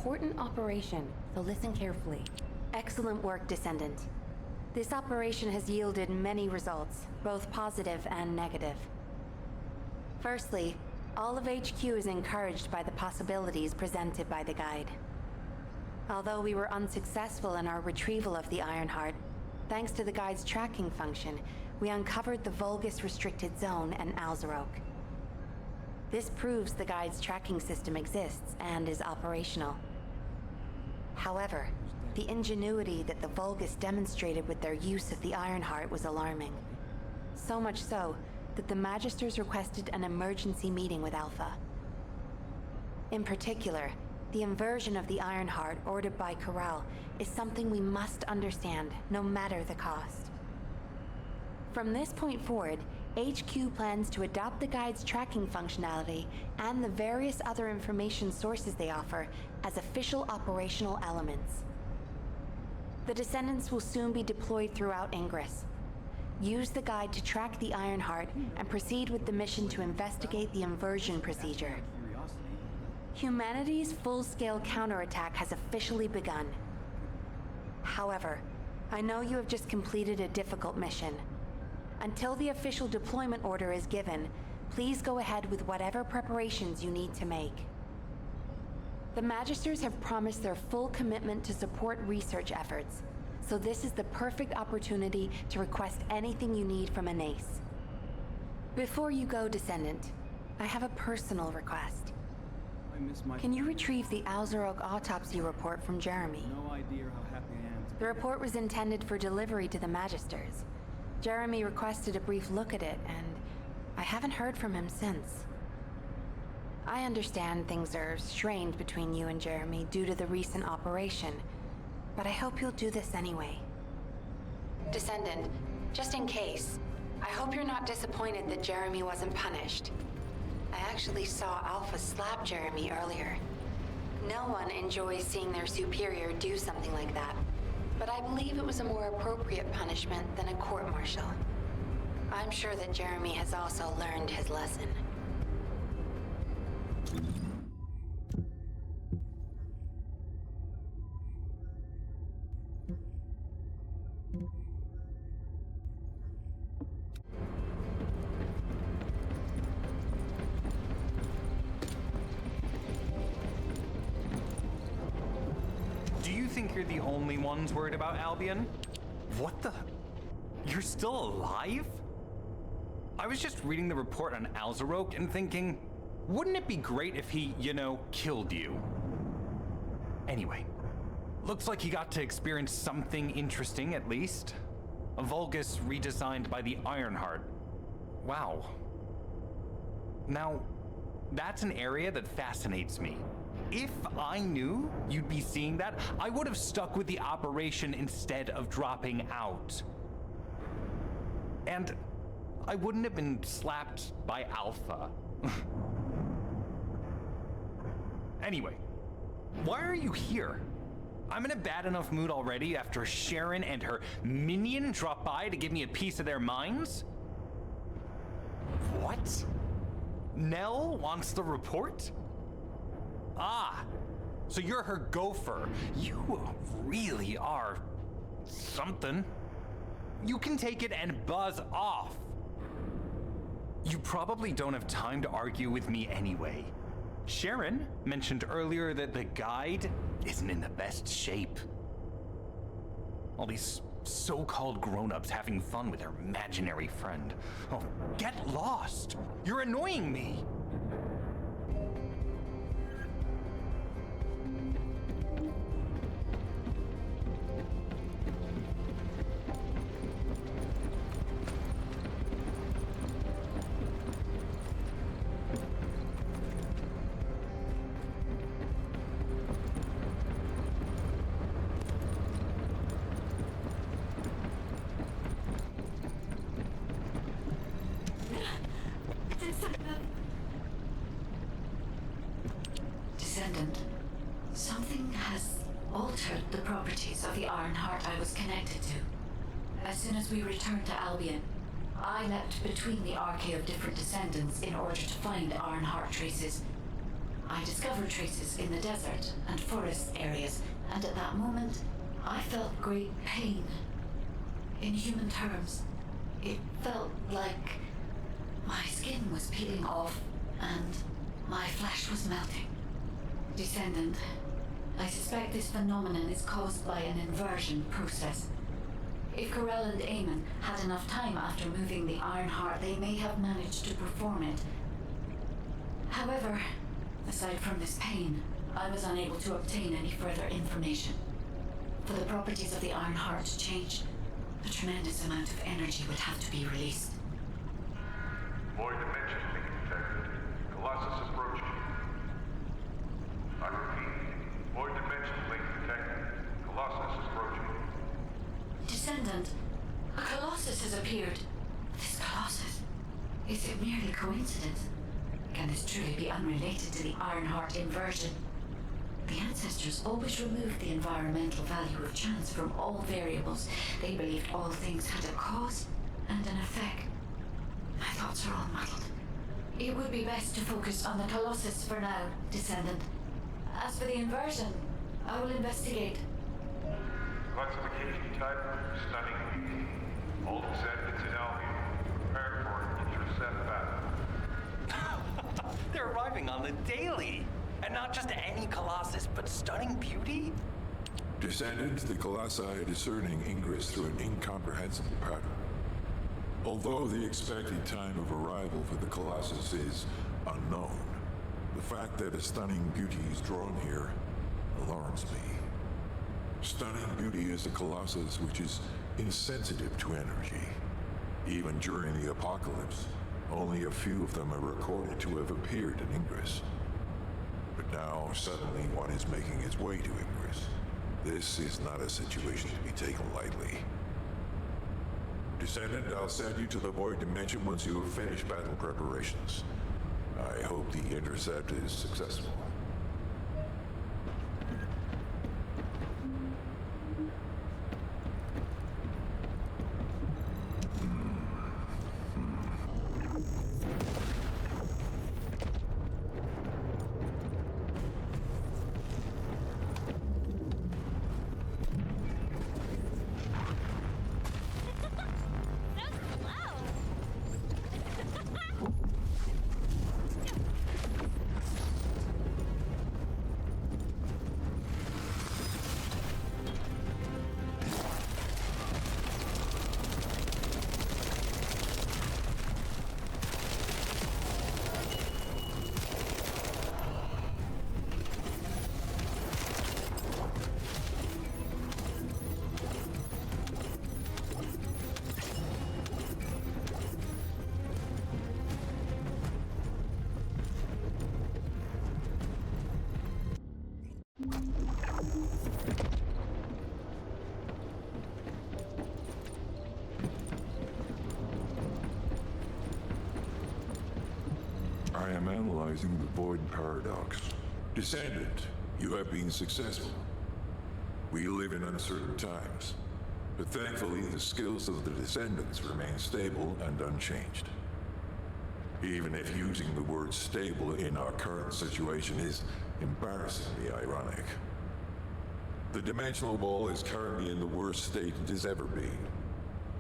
important operation, so listen carefully. Excellent work, Descendant. This operation has yielded many results, both positive and negative. Firstly, all of HQ is encouraged by the possibilities presented by the guide. Although we were unsuccessful in our retrieval of the Ironheart, thanks to the guide's tracking function, we uncovered the Vulgus restricted zone and Alzarok. This proves the guide's tracking system exists and is operational. However, the ingenuity that the Vulgus demonstrated with their use of the Ironheart was alarming. So much so that the Magisters requested an emergency meeting with Alpha. In particular, the inversion of the Ironheart ordered by Corral is something we must understand, no matter the cost. From this point forward, HQ plans to adopt the guide's tracking functionality and the various other information sources they offer as official operational elements. The Descendants will soon be deployed throughout Ingress. Use the guide to track the Ironheart and proceed with the mission to investigate the inversion procedure. Humanity's full-scale counterattack has officially begun. However, I know you have just completed a difficult mission. Until the official deployment order is given, please go ahead with whatever preparations you need to make. The Magisters have promised their full commitment to support research efforts, so this is the perfect opportunity to request anything you need from an ace. Before you go, Descendant, I have a personal request. Can you retrieve the Alzarok autopsy report from Jeremy? No idea how happy I am. The report was intended for delivery to the Magisters. Jeremy requested a brief look at it, and I haven't heard from him since. I understand things are strained between you and Jeremy due to the recent operation, but I hope you'll do this anyway. Descendant, just in case, I hope you're not disappointed that Jeremy wasn't punished. I actually saw Alpha slap Jeremy earlier. No one enjoys seeing their superior do something like that, but I believe it was a more appropriate punishment than a court-martial. I'm sure that Jeremy has also learned his lesson. Do you think you're the only ones worried about Albion? What the? You're still alive? I was just reading the report on Alzarok and thinking, wouldn't it be great if he, killed you? Anyway, looks like he got to experience something interesting at least. A Vulgus redesigned by the Ironheart. Wow. Now, that's an area that fascinates me. If I knew you'd be seeing that, I would have stuck with the operation instead of dropping out. And I wouldn't have been slapped by Alpha. Anyway, why are you here? I'm in a bad enough mood already after Sharon and her minion drop by to give me a piece of their minds? What? Nell wants the report? Ah, so you're her gopher. You really are something. You can take it and buzz off. You probably don't have time to argue with me anyway. Sharon mentioned earlier that the guide isn't in the best shape. All these so-called grown-ups having fun with their imaginary friend. Oh, get lost! You're annoying me! Descendant, something has altered the properties of the Ironheart I was connected to. As soon as we returned to Albion, I leapt between the arcade of different descendants in order to find Ironheart traces. I discovered traces in the desert and forest areas, and at that moment, I felt great pain. In human terms, it felt like my skin was peeling off and my flesh was melting. Descendant, I suspect this phenomenon is caused by an inversion process. If Corell and Eamon had enough time after moving the Iron Heart, they may have managed to perform it. However, aside from this pain, I was unable to obtain any further information. For the properties of the Iron Heart to change, a tremendous amount of energy would have to be released. Void dimension link detected. Colossus approaching. I repeat, void dimension link detected. Colossus approaching. Descendant, a Colossus has appeared. This Colossus, is it merely coincidence? Can this truly be unrelated to the Ironheart inversion? The ancestors always removed the environmental value of chance from all variables. They believed all things had a cause and an effect. My thoughts are all muddled. It would be best to focus on the Colossus for now, Descendant. As for the inversion, I will investigate. Classification type, stunning. All descendants in Albion, prepare for an intercept battle. They're arriving on the daily! And not just any Colossus, but stunning beauty? Descendants, the Colossi are discerning ingress through an incomprehensible pattern. Although the expected time of arrival for the Colossus is unknown, the fact that a stunning beauty is drawn here alarms me. Stunning beauty is a Colossus which is insensitive to energy. Even during the apocalypse, only a few of them are recorded to have appeared in Ingress. But now, suddenly, one is making its way to Ingress. This is not a situation to be taken lightly. Descendant, I'll send you to the Void Dimension once you have finished battle preparations. I hope the intercept is successful. I am analyzing the Void Paradox. Descendant, you have been successful. We live in uncertain times, but thankfully the skills of the Descendants remain stable and unchanged. Even if using the word stable in our current situation is embarrassingly ironic. The dimensional wall is currently in the worst state it has ever been.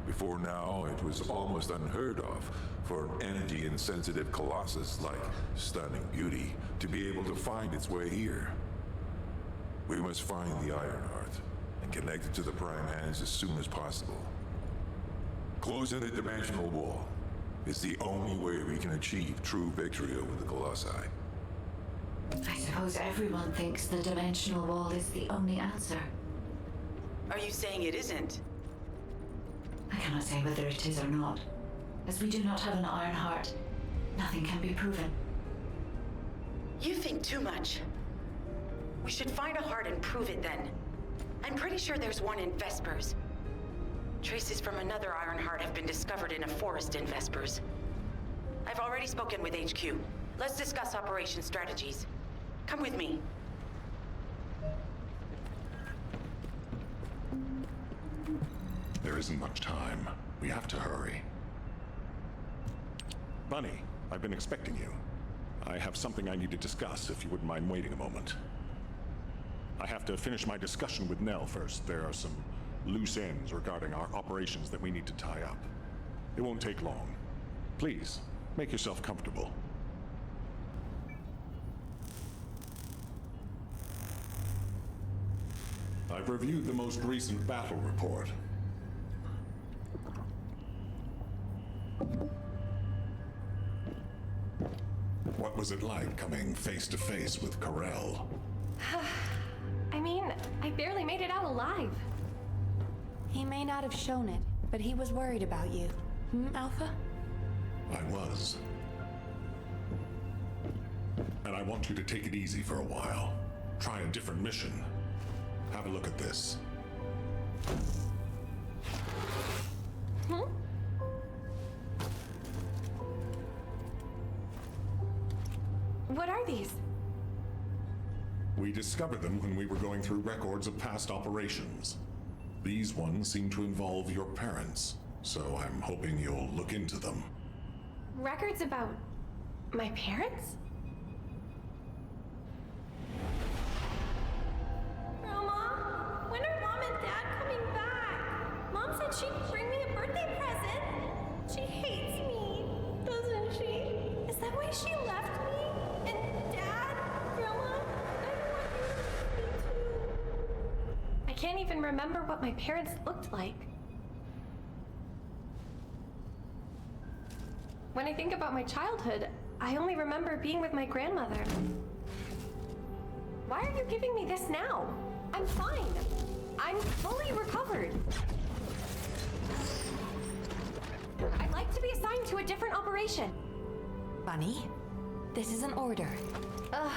Before now, it was almost unheard of for an energy-insensitive colossus like Stunning Beauty to be able to find its way here. We must find the Ironheart and connect it to the Prime Hands as soon as possible. Closing the dimensional wall is the only way we can achieve true victory over the Colossi. I suppose everyone thinks the dimensional wall is the only answer. Are you saying it isn't? I cannot say whether it is or not. As we do not have an Iron Heart, nothing can be proven. You think too much. We should find a heart and prove it then. I'm pretty sure there's one in Vespers. Traces from another Iron Heart have been discovered in a forest in Vespers. I've already spoken with HQ. Let's discuss operation strategies. Come with me. There isn't much time. We have to hurry. Bunny, I've been expecting you. I have something I need to discuss, if you wouldn't mind waiting a moment. I have to finish my discussion with Nell first. There are some loose ends regarding our operations that we need to tie up. It won't take long. Please, make yourself comfortable. I've reviewed the most recent battle report. What was it like coming face to face with Corel? I mean, I barely made it out alive. He may not have shown it, but he was worried about you. Alpha? I was. And I want you to take it easy for a while. Try a different mission. Have a look at this. What are these? We discovered them when we were going through records of past operations. These ones seem to involve your parents, so I'm hoping you'll look into them. Records about my parents? Grandma, when are Mom and Dad coming back? Mom said she'd bring me a birthday present. She hates me, doesn't she? Is that why she left me? And Dad, Grandma, I don't want you to leave me too. I can't even remember what my parents looked like. When I think about my childhood, I only remember being with my grandmother. Why are you giving me this now? I'm fine. I'm fully recovered. I'd like to be assigned to a different operation. Bunny, this is an order. Ugh.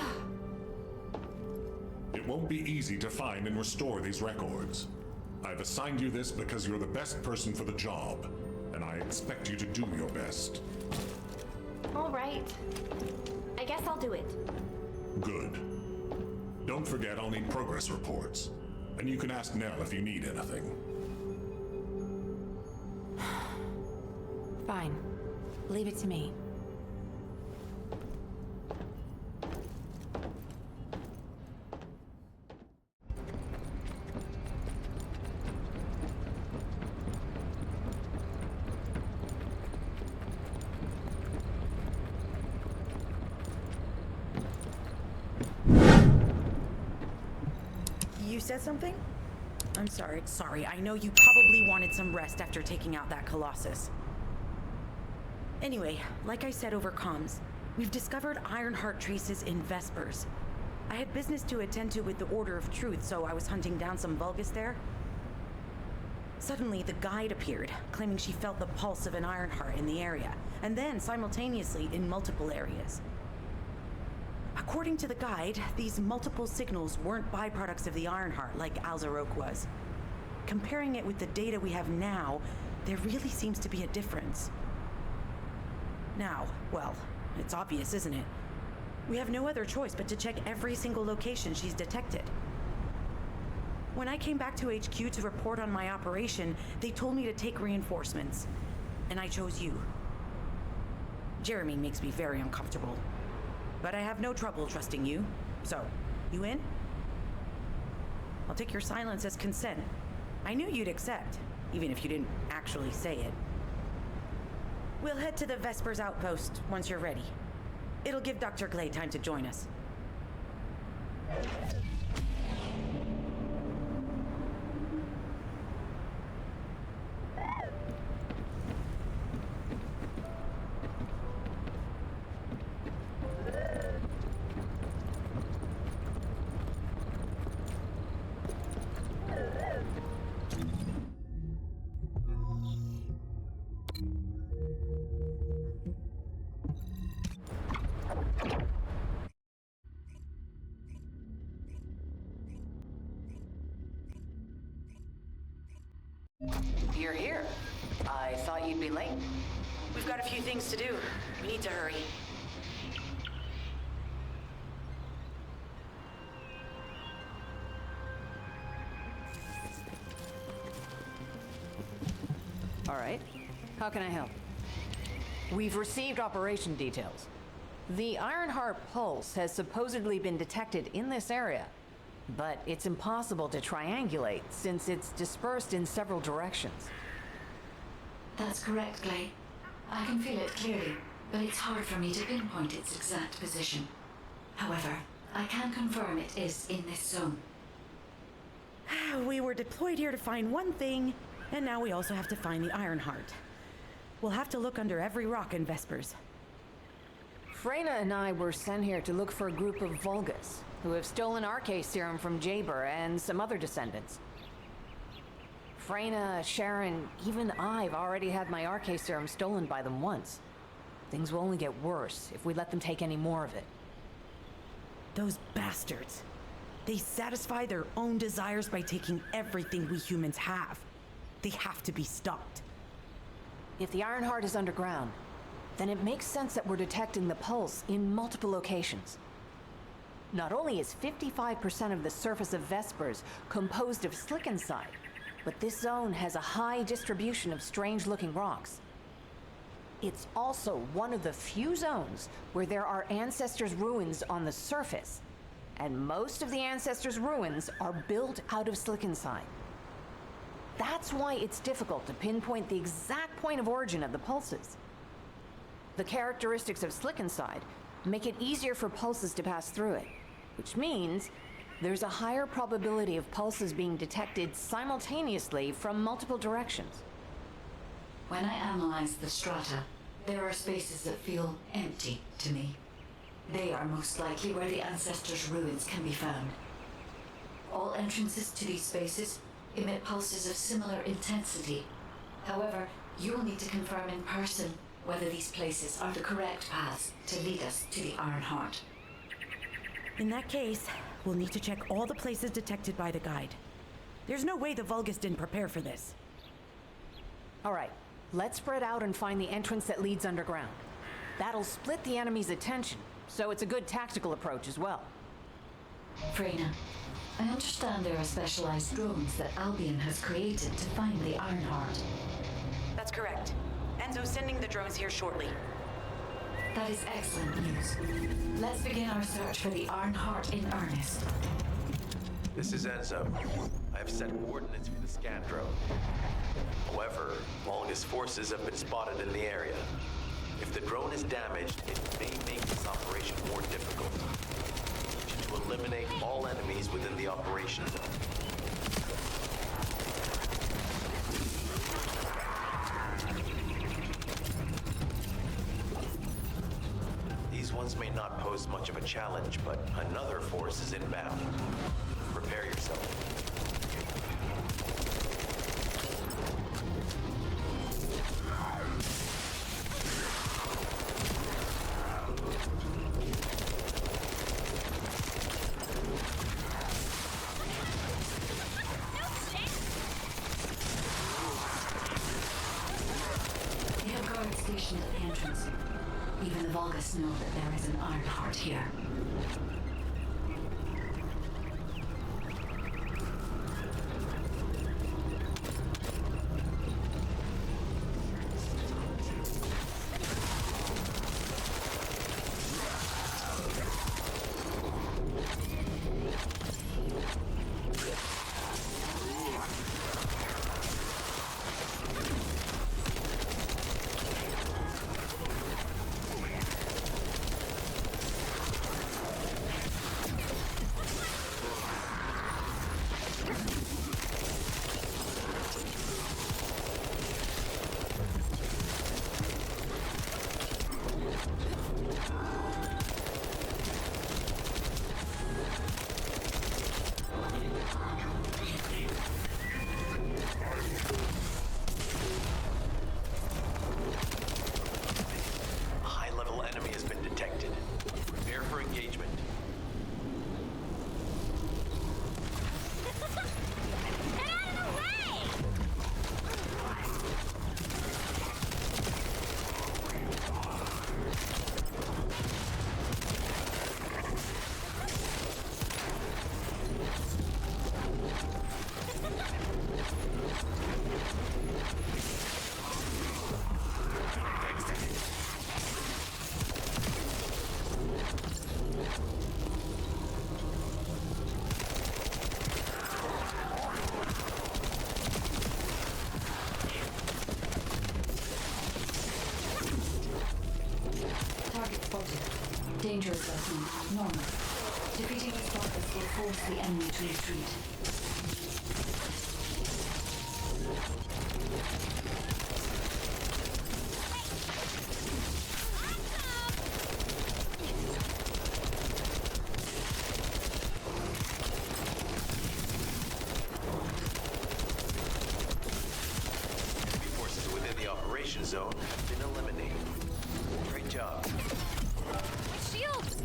It won't be easy to find and restore these records. I've assigned you this because you're the best person for the job, and I expect you to do your best. All right. I guess I'll do it. Good. Don't forget I'll need progress reports, and you can ask Nell if you need anything. Fine. Leave it to me. You said something? I'm sorry. Sorry, I know you probably wanted some rest after taking out that Colossus. Anyway, like I said over comms, we've discovered Ironheart traces in Vespers. I had business to attend to with the Order of Truth, so I was hunting down some Vulgus there. Suddenly, the guide appeared, claiming she felt the pulse of an Ironheart in the area, and then simultaneously in multiple areas. According to the guide, these multiple signals weren't byproducts of the Ironheart like Alzaroke was. Comparing it with the data we have now, there really seems to be a difference. Now, well, it's obvious, isn't it? We have no other choice but to check every single location she's detected. When I came back to HQ to report on my operation, they told me to take reinforcements, and I chose you. Jeremy makes me very uncomfortable. But I have no trouble trusting you. So, you in? I'll take your silence as consent. I knew you'd accept, even if you didn't actually say it. We'll head to the Vespers outpost once you're ready. It'll give Dr. Glay time to join us. You're here. I thought you'd be late. We've got a few things to do. We need to hurry. All right. How can I help? We've received operation details. The Ironheart pulse has supposedly been detected in this area, but it's impossible to triangulate since it's dispersed in several directions. That's correct, Clay. I can feel it clearly, but it's hard for me to pinpoint its exact position. However, I can confirm it is in this zone. We were deployed here to find one thing, and now we also have to find the Ironheart. We'll have to look under every rock in Vespers. Freyna and I were sent here to look for a group of Vulgus, who have stolen RK serum from Jaber and some other descendants. Freyna, Sharon, even I've already had my RK serum stolen by them once. Things will only get worse if we let them take any more of it. Those bastards. They satisfy their own desires by taking everything we humans have. They have to be stopped. If the Ironheart is underground, then it makes sense that we're detecting the pulse in multiple locations. Not only is 55% of the surface of Vespers composed of slickenside, but this zone has a high distribution of strange-looking rocks. It's also one of the few zones where there are Ancestors' ruins on the surface, and most of the Ancestors' ruins are built out of slickenside. That's why it's difficult to pinpoint the exact point of origin of the pulses. The characteristics of slickenside make it easier for pulses to pass through it, which means there's a higher probability of pulses being detected simultaneously from multiple directions. When I analyze the strata, there are spaces that feel empty to me. They are most likely where the Ancestors' ruins can be found. All entrances to these spaces emit pulses of similar intensity. However, you will need to confirm in person whether these places are the correct paths to lead us to the Ironheart. In that case, we'll need to check all the places detected by the guide. There's no way the Vulgus didn't prepare for this. All right, let's spread out and find the entrance that leads underground. That'll split the enemy's attention, so it's a good tactical approach as well. Freyna, I understand there are specialized drones that Albion has created to find the Ironheart. That's correct. Enzo's sending the drones here shortly. That is excellent news. Let's begin our search for the Ironheart in earnest. This is Enzo. I have set coordinates for the scan drone. However, Vulgus forces have been spotted in the area. If the drone is damaged, it may make this operation more difficult. I need you to eliminate all enemies within the operation zone. These ones may not pose much of a challenge, but another force is inbound. Prepare yourself. They have guards stationed at the entrance. Even the Vulgus know that there is an Ironheart here. Danger assessment, normal. Defeating the spotters will force the enemy to retreat. Enemy forces within the operation zone have been eliminated. Great job. Shields!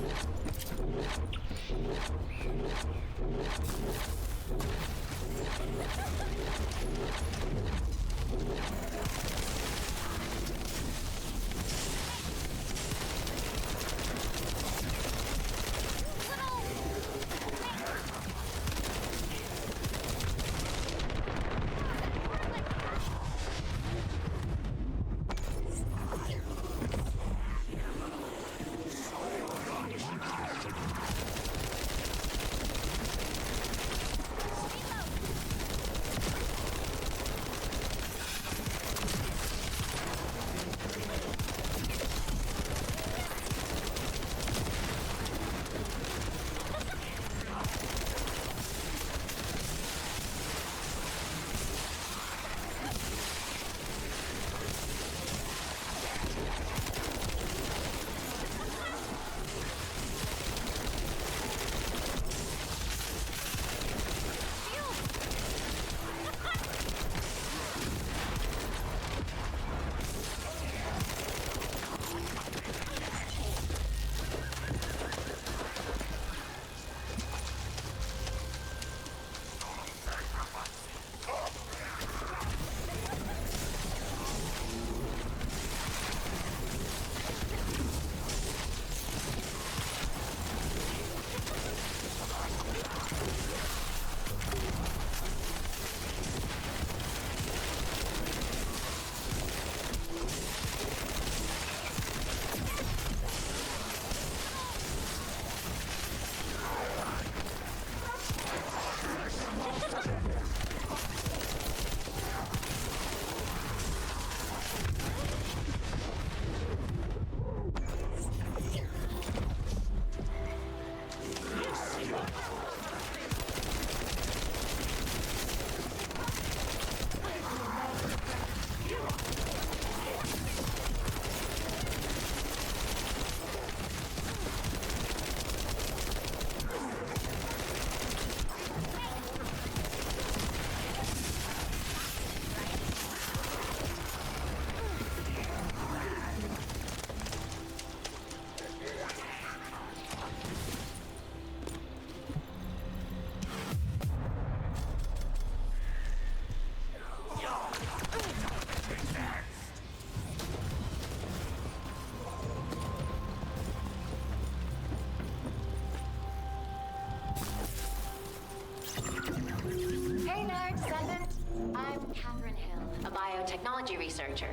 Biotechnology researcher.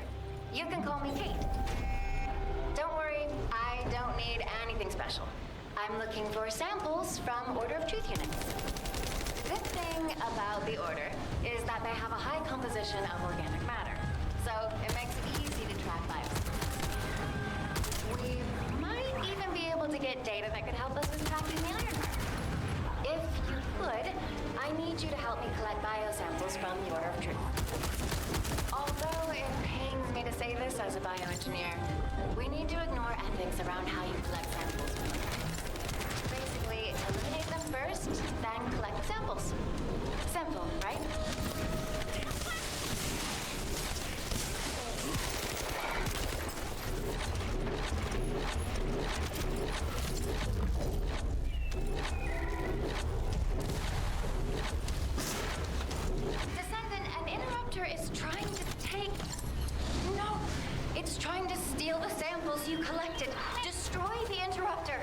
You can call me Kate. Don't worry, I don't need anything special. I'm looking for samples from Order of Truth units. Good thing about the Order is that they have a high composition of organic matter, so it makes it easy to track bios. We might even be able to get data that could help us with tracking the Ironheart. If you could, I need you to help me collect biosamples from the Order of Truth. Although it pains me to say this as a bioengineer, we need to ignore ethics around how you collect samples. Basically, eliminate them first, then collect the samples. Simple, right? Descendant, an interrupter is trying to take... No! It's trying to steal the samples you collected. Destroy the interrupter!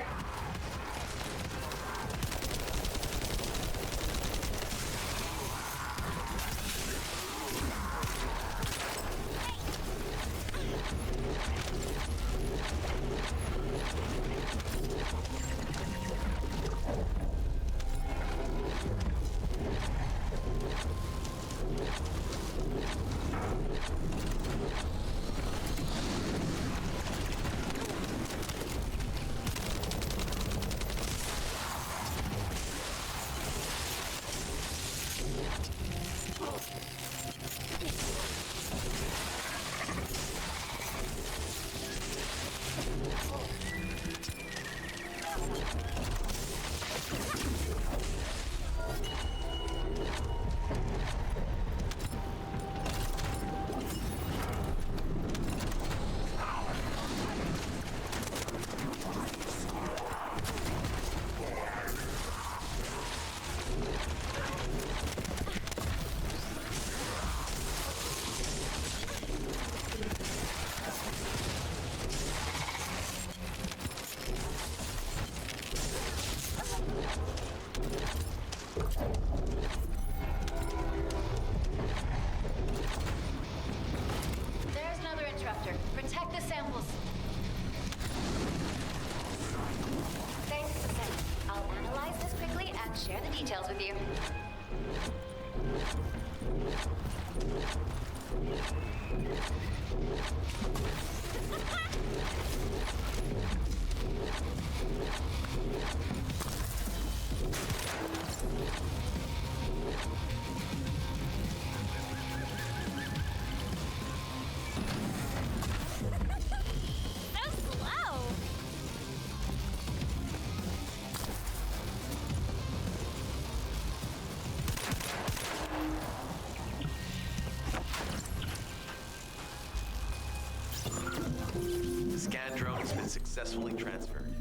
The scan drone has been successfully transferred.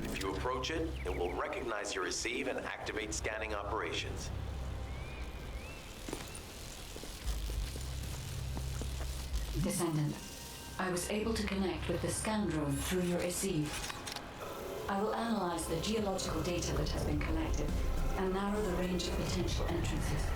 If you approach it, it will recognize your receive and activate scanning operations. Descendant, I was able to connect with the scan drone through your receive. I will analyze the geological data that has been collected and narrow the range of potential entrances.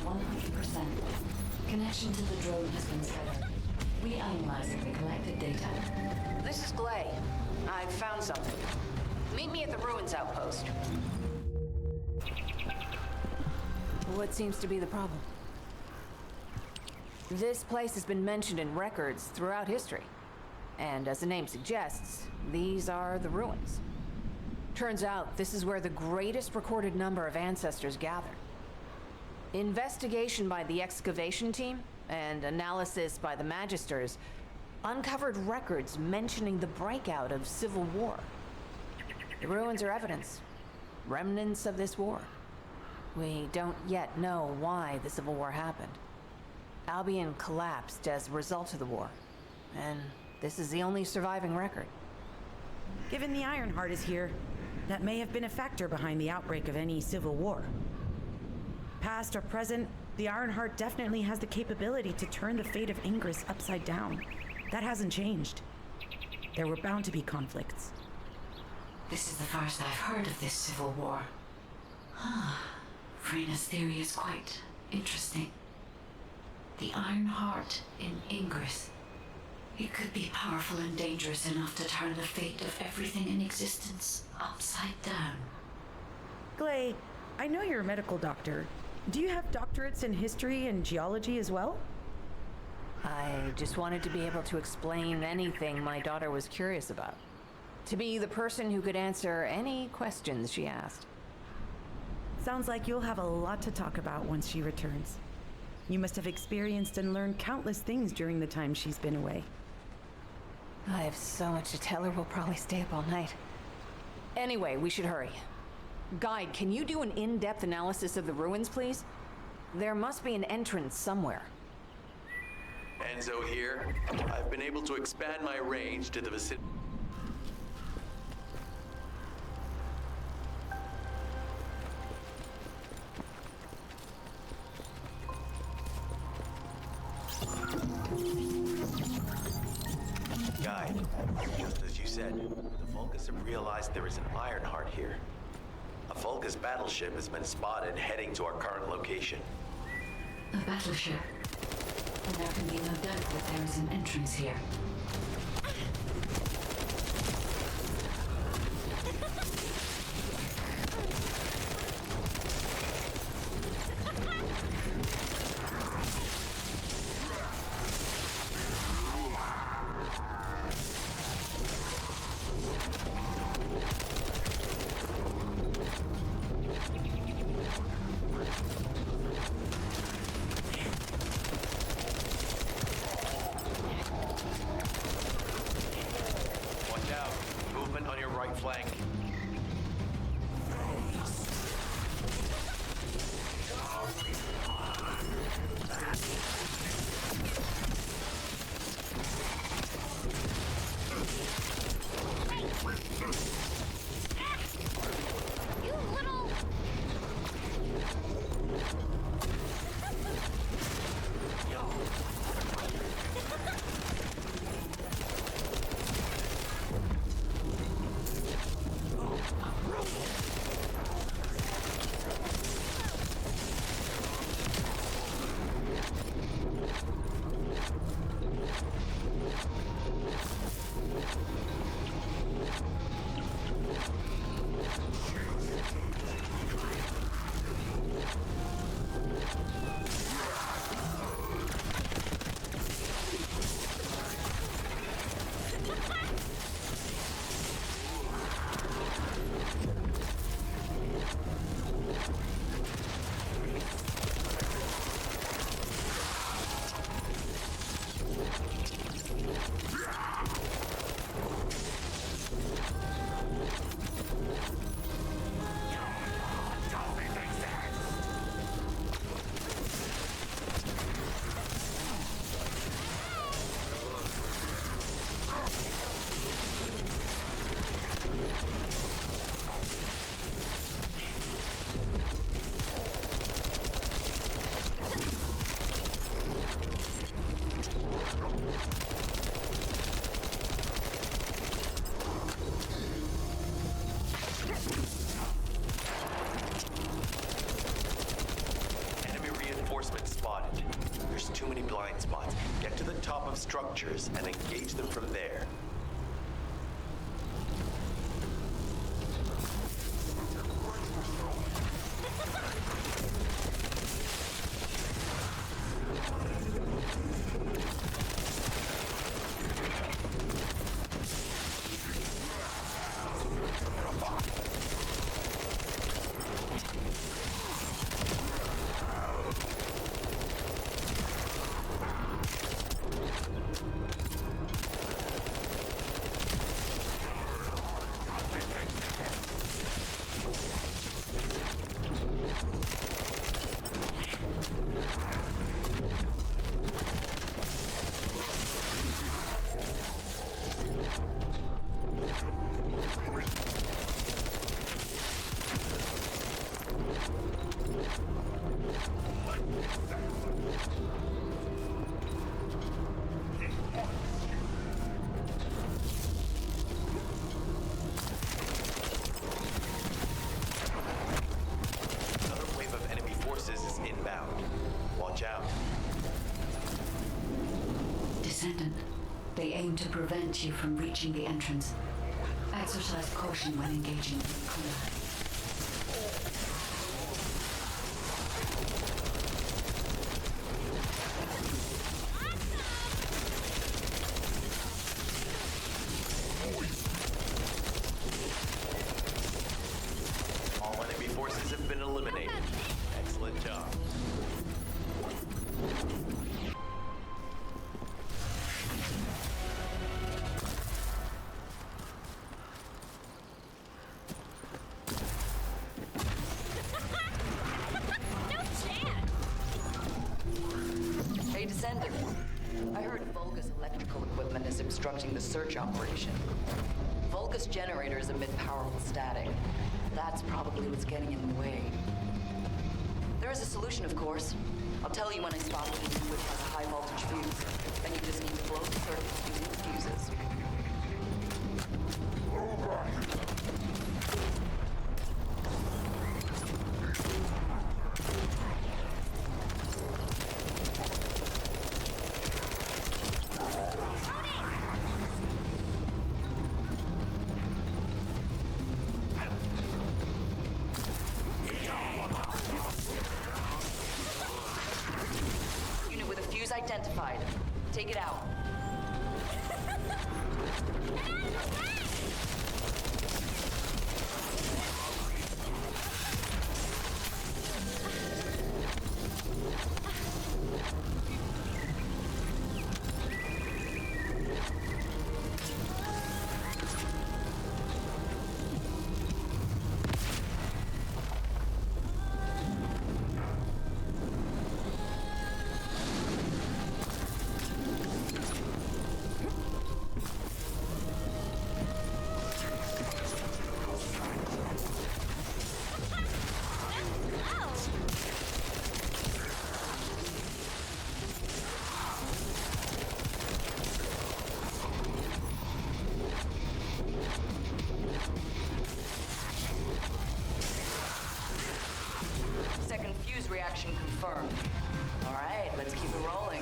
100%. Connection to the drone has been severed. Reanalyzing the collected data. This is Glay. I've found something. Meet me at the ruins outpost. What seems to be the problem? This place has been mentioned in records throughout history. And as the name suggests, these are the ruins. Turns out this is where the greatest recorded number of ancestors gathered. Investigation by the excavation team and analysis by the magisters uncovered records mentioning the breakout of civil war. The ruins are evidence, remnants of this war. We don't yet know why the civil war happened. Albion collapsed as a result of the war, and this is the only surviving record. Given the Ironheart is here, that may have been a factor behind the outbreak of any civil war. Past or present, the Ironheart definitely has the capability to turn the fate of Ingress upside down. That hasn't changed. There were bound to be conflicts. This is the first I've heard of this civil war. Frena's theory is quite interesting. The Ironheart in Ingress. It could be powerful and dangerous enough to turn the fate of everything in existence upside down. Glay, I know you're a medical doctor. Do you have doctorates in history and geology as well? I just wanted to be able to explain anything my daughter was curious about. To be the person who could answer any questions she asked. Sounds like you'll have a lot to talk about once she returns. You must have experienced and learned countless things during the time she's been away. I have so much to tell her, we'll probably stay up all night. Anyway, we should hurry. Guide, can you do an in-depth analysis of the ruins, please? There must be an entrance somewhere. Enzo here. I've been able to expand my range to the vicinity. Guide, just as you said, the Vulcans have realized there is an Ironheart here. A Vulcus battleship has been spotted heading to our current location. A battleship. And there can be no doubt that there is an entrance here. too many blind spots. Get to the top of structures and engage them from there. Descendant, they aim to prevent you from reaching the entrance. Exercise caution when engaging in combat. All enemy forces have been eliminated. Excellent job. Hey, Descender. I heard Vulgus electrical equipment is obstructing the search operation. Vulgus generators emit powerful static. That's probably what's getting in the way. There is a solution, of course. I'll tell you when I spot one which has a high voltage fuse. Then you just need to blow the circuits using the fuses. Unit with a fuse identified. Take it out. Second fuse reaction confirmed. All right, let's keep it rolling.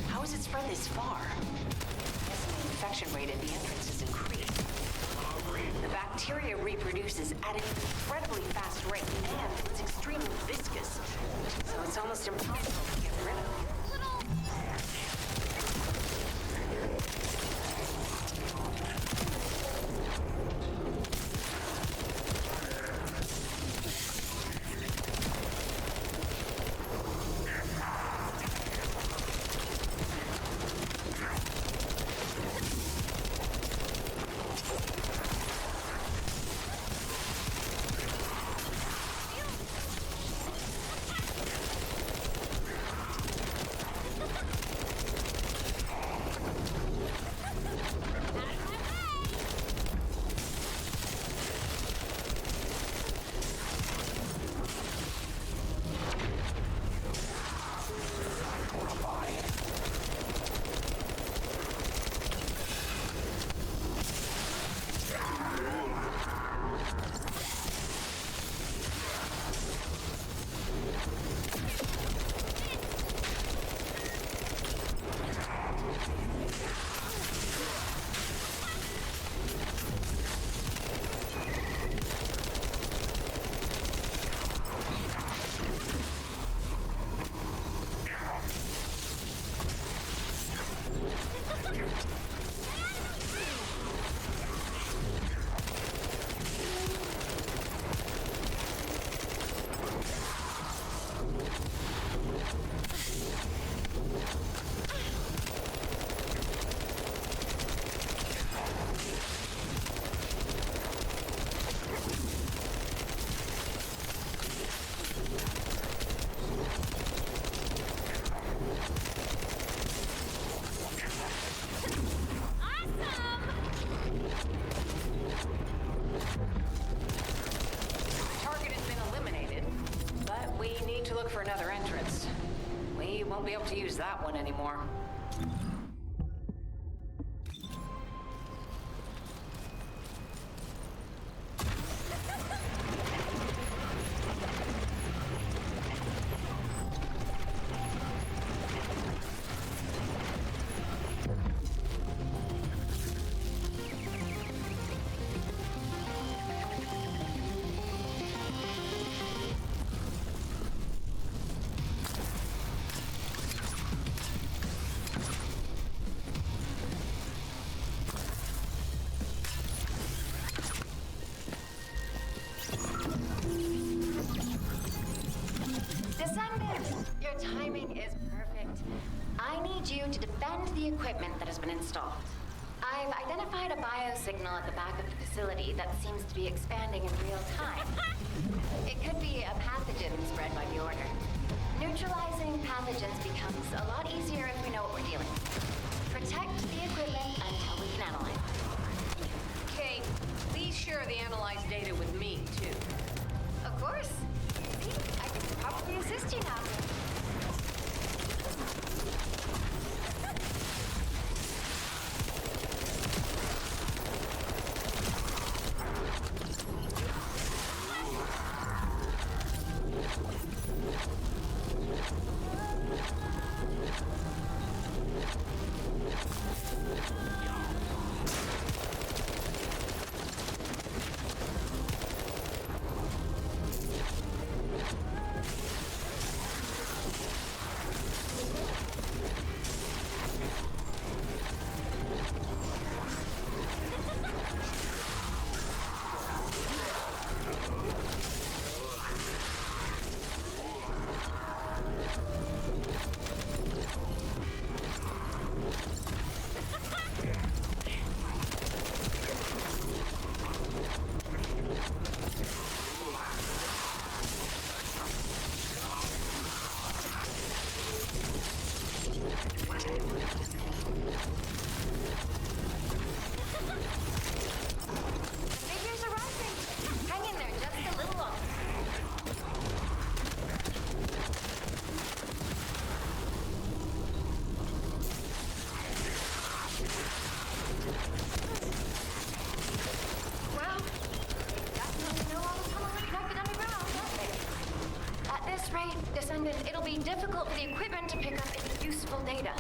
How has it spread this far? Guessing the infection rate at the entrance has increased. The bacteria reproduces at an incredibly fast rate, and it's extremely viscous, so it's almost impossible to get rid of. to look for another entrance. We won't be able to use that one anymore. Descendant, your timing is perfect. I need you to defend the equipment that has been installed. I've identified a biosignal at the back of the facility that seems to be expanding in real time. It could be a pathogen spread by the Order. Neutralizing pathogens becomes a lot easier if we know what we're dealing with. Protect the equipment until we can analyze it. Kate, please share the analyzed data with me, too. Of course. See, I can probably assist you now. Descendant, it'll be difficult for the equipment to pick up its useful data.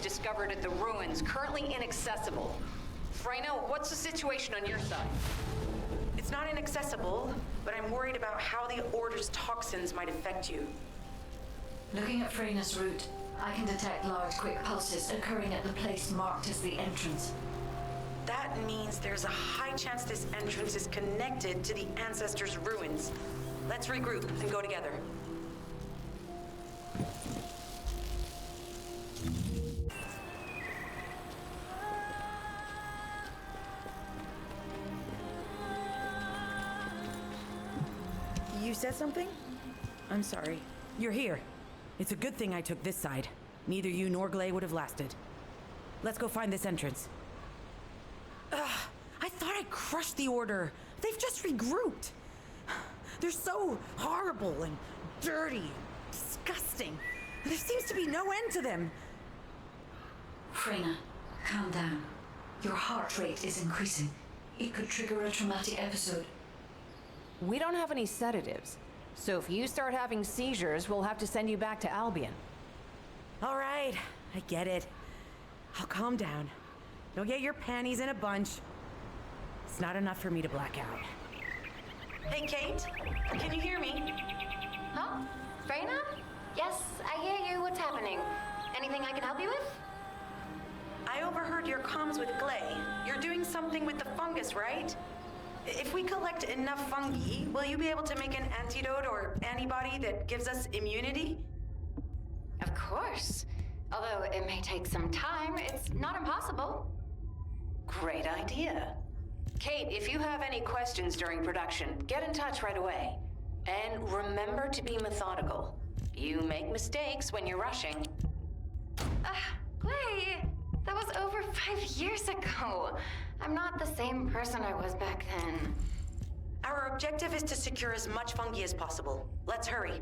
Discovered at the ruins, currently inaccessible. Freyna, what's the situation on your side? It's not inaccessible, but I'm worried about how the Order's toxins might affect you. Looking at Freyna's route, I can detect large quick pulses occurring at the place marked as the entrance. That means there's a high chance this entrance is connected to the Ancestors' ruins. Let's regroup and go together. You said something? I'm sorry. You're here. It's a good thing I took this side. Neither you nor Glay would have lasted. Let's go find this entrance. I thought I crushed the Order. They've just regrouped. They're so horrible and dirty, disgusting. There seems to be no end to them. Freyna, calm down. Your heart rate is increasing. It could trigger a traumatic episode. We don't have any sedatives, so if you start having seizures, we'll have to send you back to Albion. All right, I get it. I'll calm down. Don't get your panties in a bunch. It's not enough for me to black out. Hey, Kate, can you hear me? Huh? Freyna? Yes, I hear you. What's happening? Anything I can help you with? I overheard your comms with Glay. You're doing something with the fungus, right? If we collect enough fungi, will you be able to make an antidote or antibody that gives us immunity? Of course. Although it may take some time, it's not impossible. Great idea. Kate, if you have any questions during production, get in touch right away. And remember to be methodical. You make mistakes when you're rushing. Clay, that was over 5 years ago. I'm not the same person I was back then. Our objective is to secure as much fungi as possible. Let's hurry.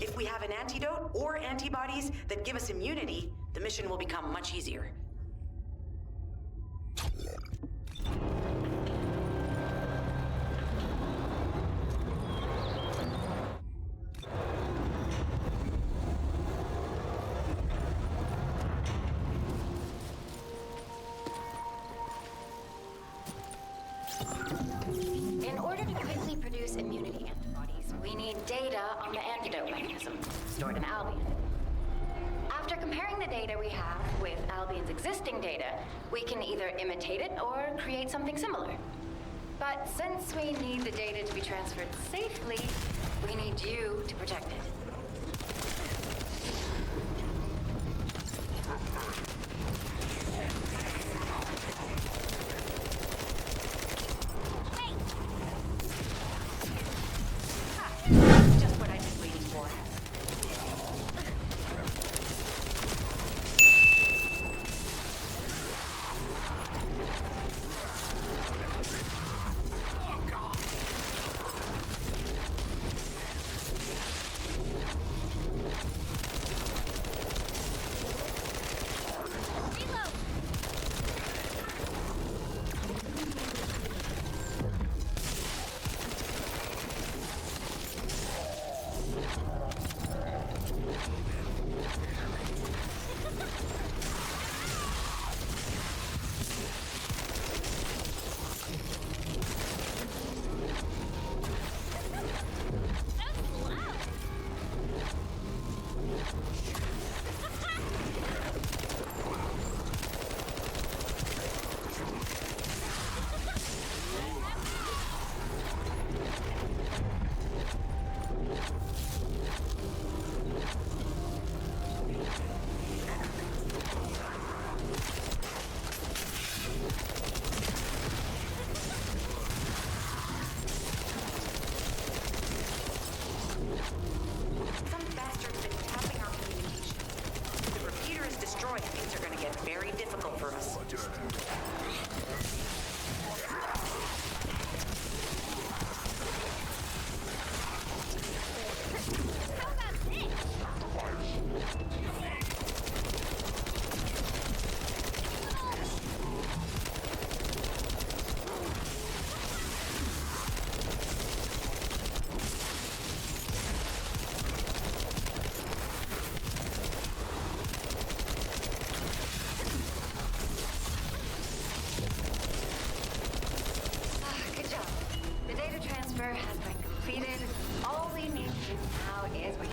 If we have an antidote or antibodies that give us immunity, the mission will become much easier. In order to quickly produce immunity antibodies, we need data on the antidote mechanism stored in Albion. After comparing the data we have with Albion's existing data, we can either imitate it or create something similar. But since we need the data to be transferred safely, we need you to protect it. Just what I've been waiting for. Has been completed. All we need to do now is wait.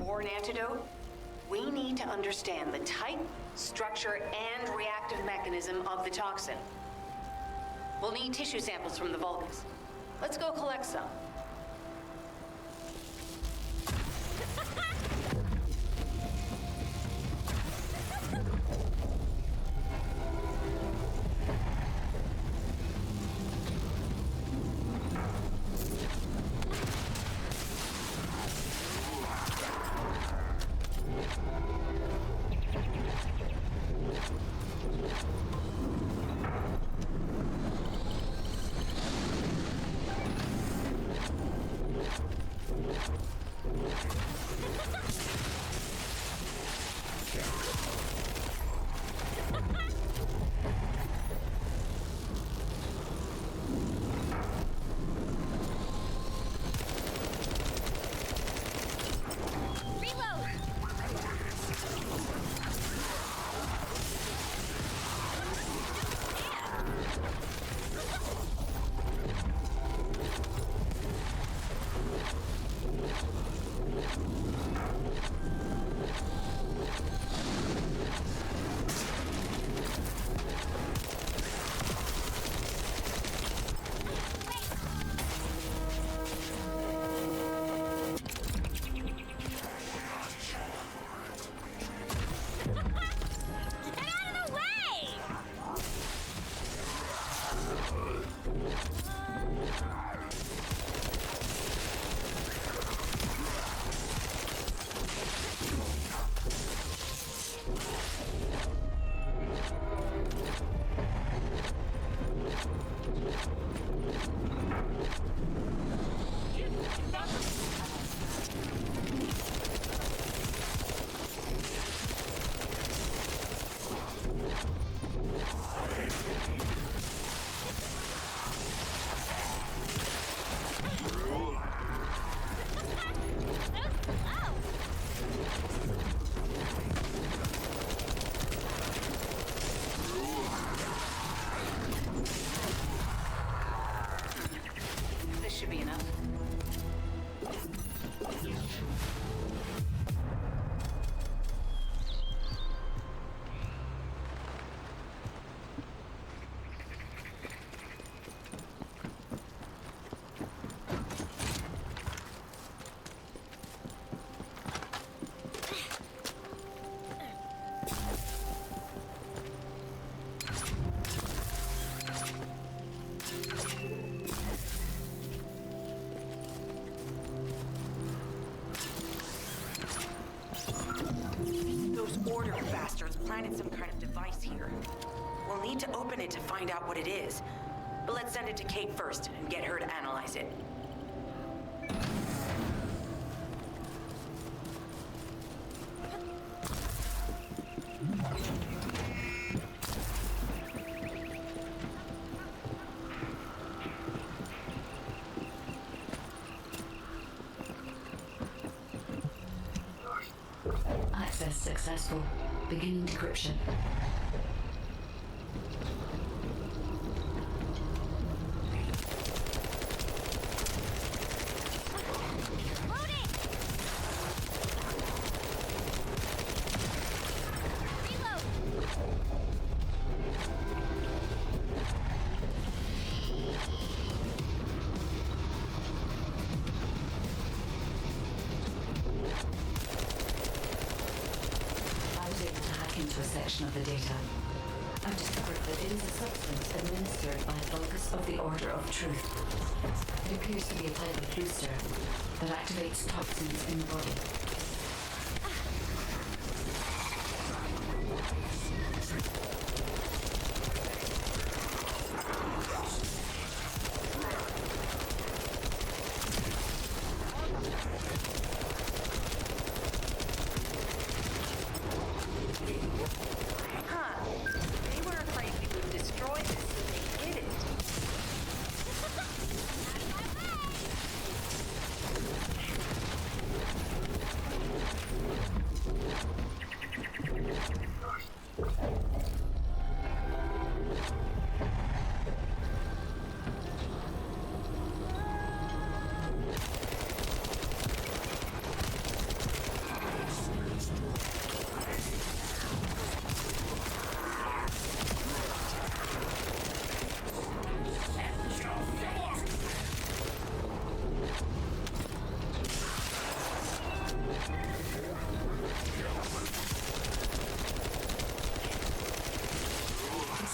Or an antidote, we need to understand the type, structure, and reactive mechanism of the toxin. We'll need tissue samples from the Vulgus. Let's go collect some. Should be enough. Order bastards planted some kind of device here. We'll need to open it to find out what it is. But let's send it to Kate first and get her to analyze it. Access successful. Beginning decryption. Into a section of the data. I've discovered that it is a substance administered by Vulgus of the Order of Truth. It appears to be a type of booster that activates toxins in the body.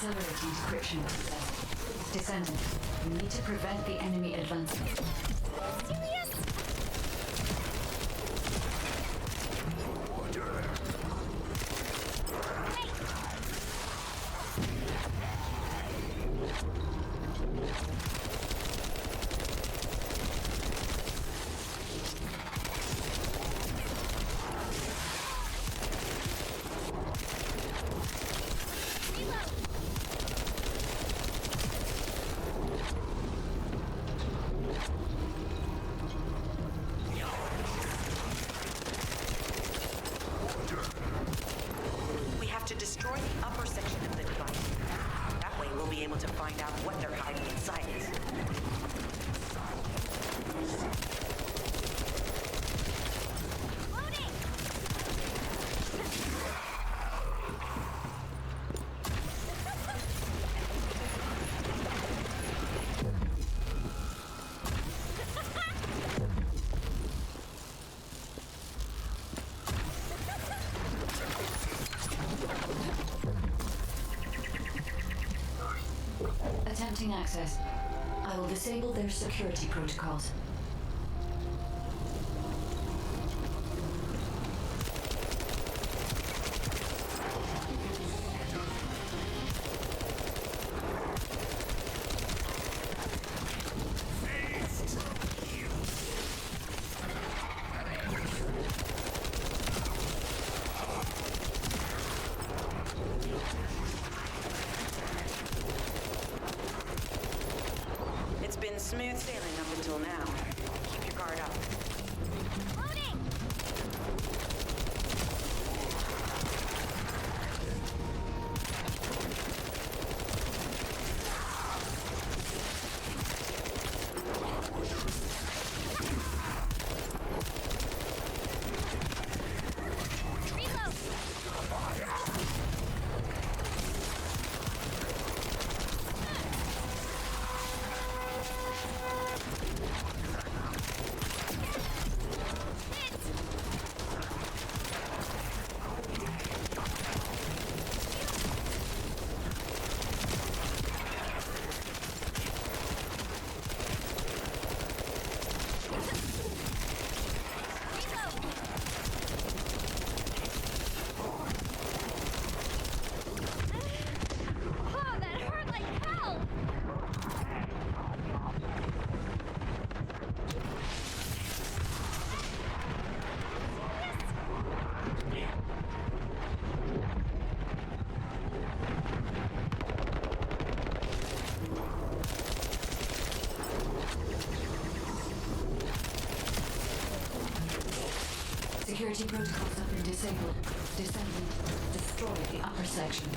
Accelerating decryption process. Descendant, you need to prevent the enemy advancement. Granting access. I will disable their security protocols. It's been smooth sailing up until now. Keep your guard up. Loading! Reload! Oh, that hurt like hell! Security protocols have been disabled. Descendant, destroy the upper section.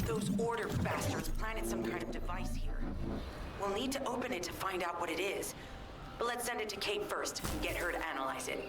Those order bastards planted some kind of device here. We'll need to open it to find out what it is. But let's send it to Kate first and get her to analyze it.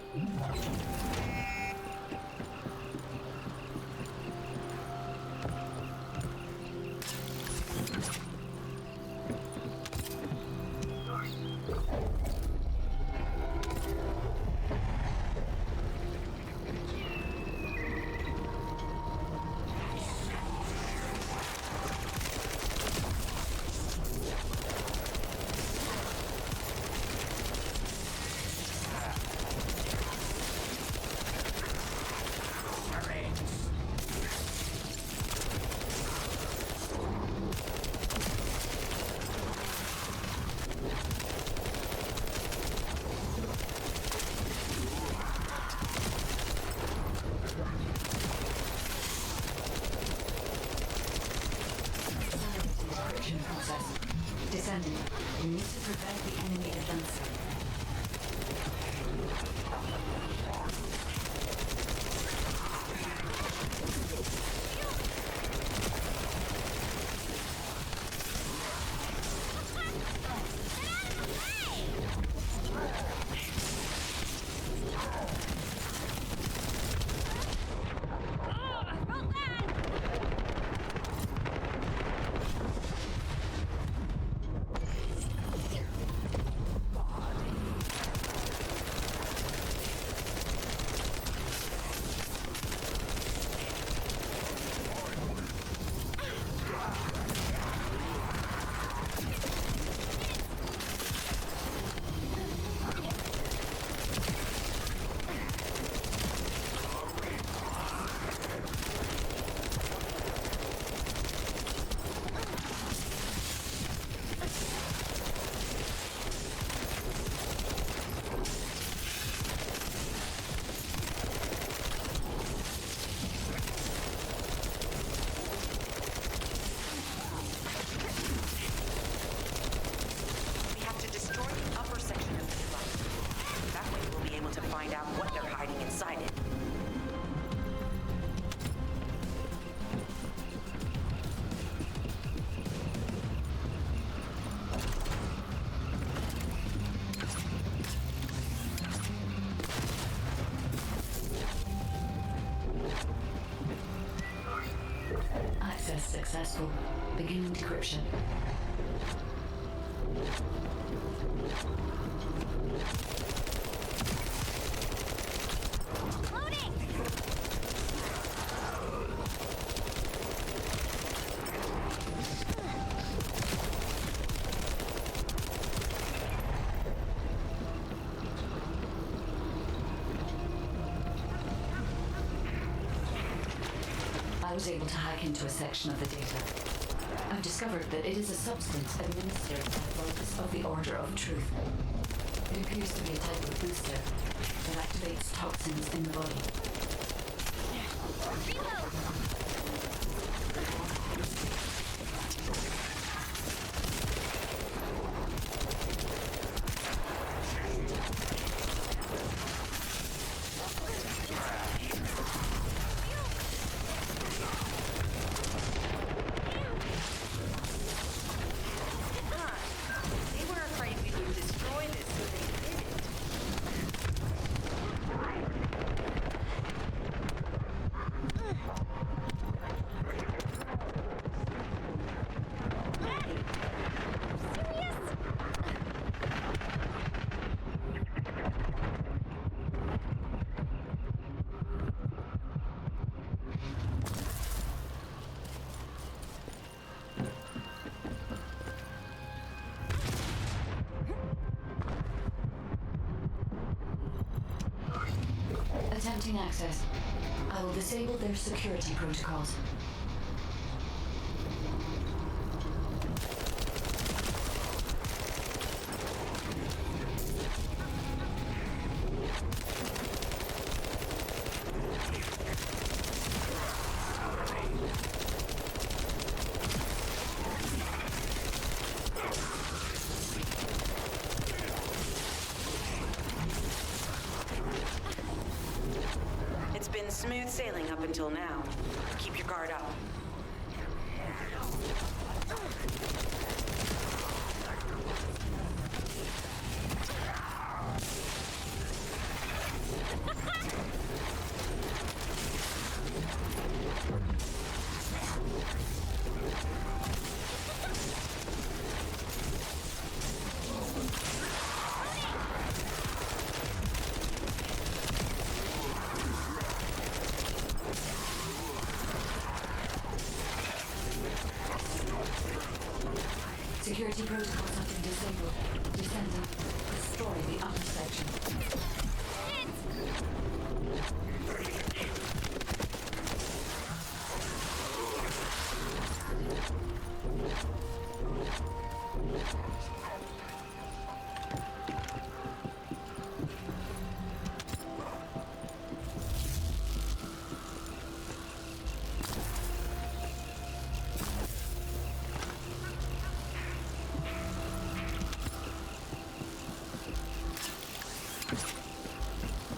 Successful. Begin decryption. Loading! I was able to hack into a section of the data. I've discovered that it is a substance administered by Focus of the Order of Truth. It appears to be a type of booster that activates toxins in the body. Reload! They were afraid we would destroy this, so they didn't. Attempting access. I will disable their security protocols. It's been smooth sailing up until now. Keep your guard up. Security protocols have been disabled. Descendant, destroy the upper section.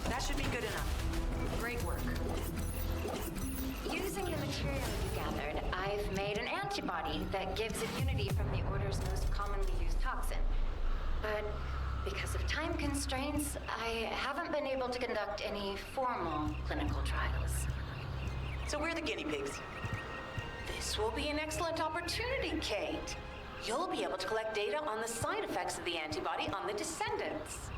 That should be good enough. Great work. Using the material you gathered, I've made an antibody that gives immunity from the Order's most commonly used toxin. But because of time constraints, I haven't been able to conduct any formal clinical trials. So we're the guinea pigs. This will be an excellent opportunity, Kate. You'll be able to collect data on the side effects of the antibody on the descendants.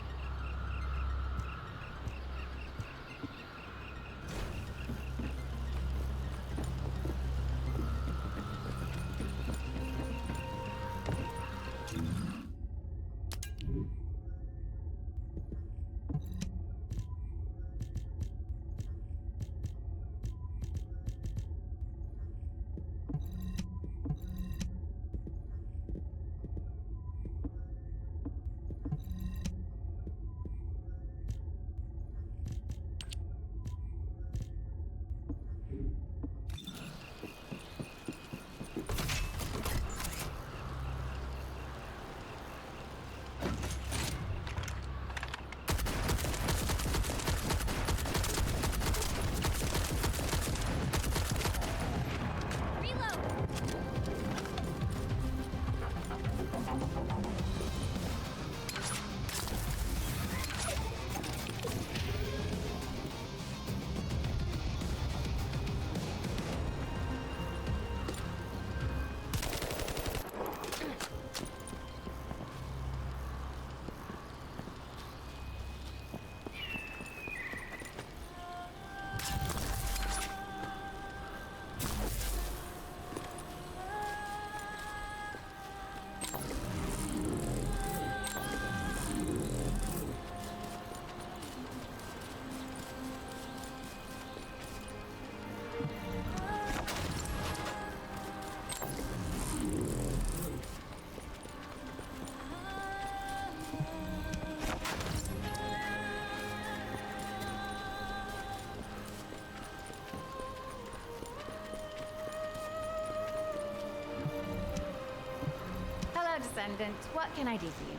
Descendant. What can I do for you?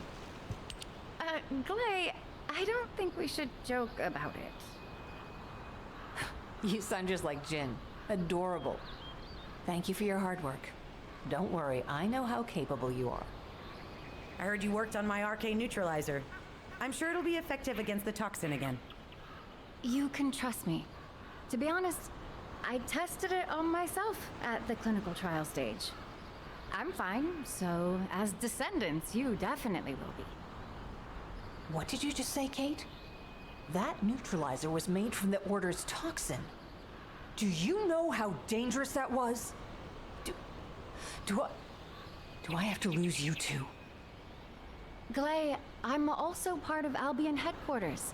Glay, I don't think we should joke about it. You sound just like Jin. Adorable. Thank you for your hard work. Don't worry, I know how capable you are. I heard you worked on my arcane neutralizer. I'm sure it'll be effective against the toxin again. You can trust me. To be honest, I tested it on myself at the clinical trial stage. I'm fine, so as Descendants, you definitely will be. What did you just say, Kate? That neutralizer was made from the Order's toxin. Do you know how dangerous that was? Do I have to lose you too? Glay, I'm also part of Albion headquarters.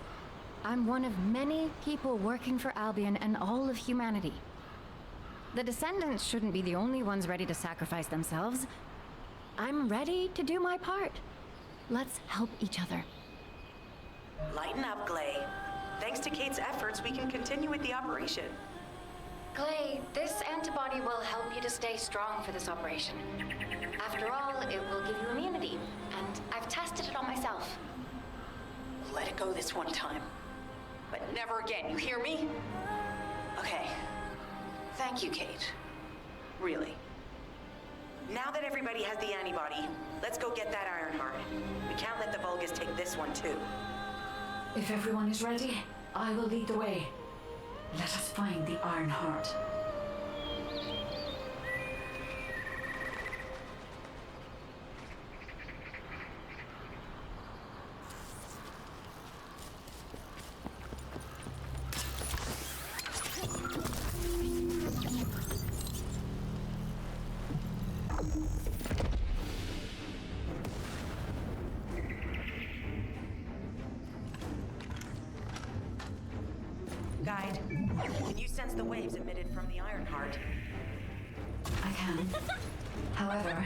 I'm one of many people working for Albion and all of humanity. The Descendants shouldn't be the only ones ready to sacrifice themselves. I'm ready to do my part. Let's help each other. Lighten up, Glay. Thanks to Kate's efforts, we can continue with the operation. Glay, this antibody will help you to stay strong for this operation. After all, it will give you immunity, and I've tested it on myself. Let it go this one time. But never again, you hear me? Okay. Thank you, Kate. Really. Now that everybody has the antibody, let's go get that Ironheart. We can't let the Vulgus take this one, too. If everyone is ready, I will lead the way. Let us find the Ironheart. Guide, can you sense the waves emitted from the Ironheart? I can. However,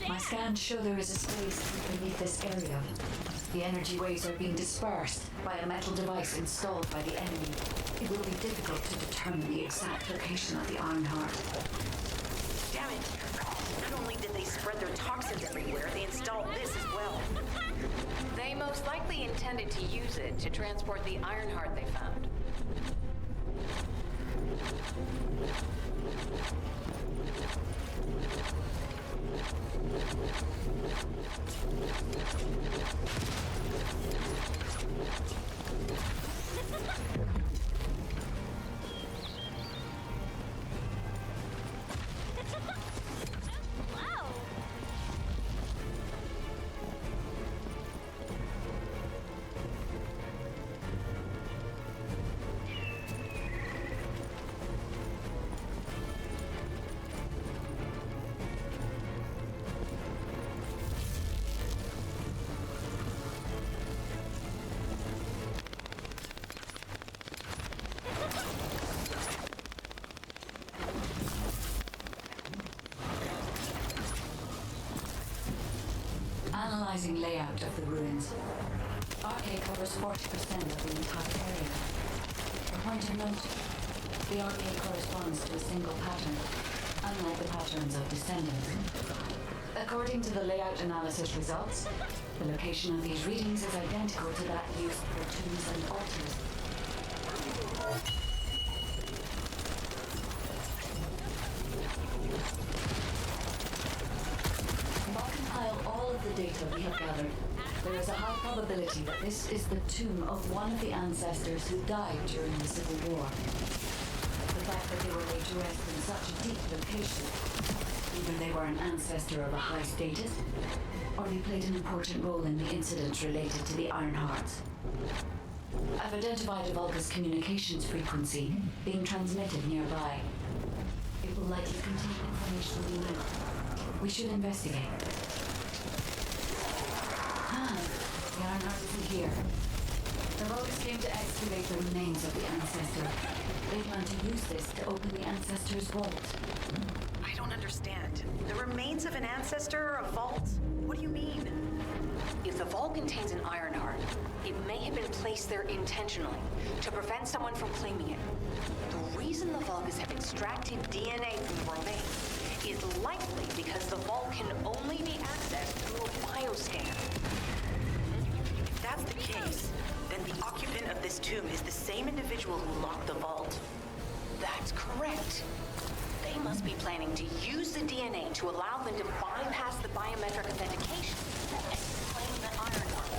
my scans show there is a space beneath this area. The energy waves are being dispersed by a metal device installed by the enemy. It will be difficult to determine the exact location of the Ironheart. Damn it! Not only did they spread their toxins everywhere, they installed this as well. They most likely intended to use it to transport the Ironheart they found. Analyzing layout of the ruins. RK covers 40% of the entire area. A point of note, the RK corresponds to a single pattern, unlike the patterns of Descendants. According to the layout analysis results, the location of these readings is identical to that used for tombs and altars. The data we have gathered, there is a high probability that this is the tomb of one of the ancestors who died during the Civil War. The fact that they were laid to rest in such a deep location, either they were an ancestor of a high status, or they played an important role in the incidents related to the Ironhearts. I've identified a Vulgus communications frequency being transmitted nearby. It will likely contain information we need. We should investigate. The Ironheart isn't here. The Vulgus came to excavate the remains of the ancestor. They plan to use this to open the ancestor's vault. I don't understand. The remains of an ancestor or a vault? What do you mean? If the vault contains an Ironheart, it may have been placed there intentionally to prevent someone from claiming it. The reason the Vulgus have extracted DNA from the remains is likely because the vault can only be accessed through a bioscan. If that's the case, then the occupant of this tomb is the same individual who locked the vault. That's correct. They must be planning to use the DNA to allow them to bypass the biometric authentication and claim the Ironheart.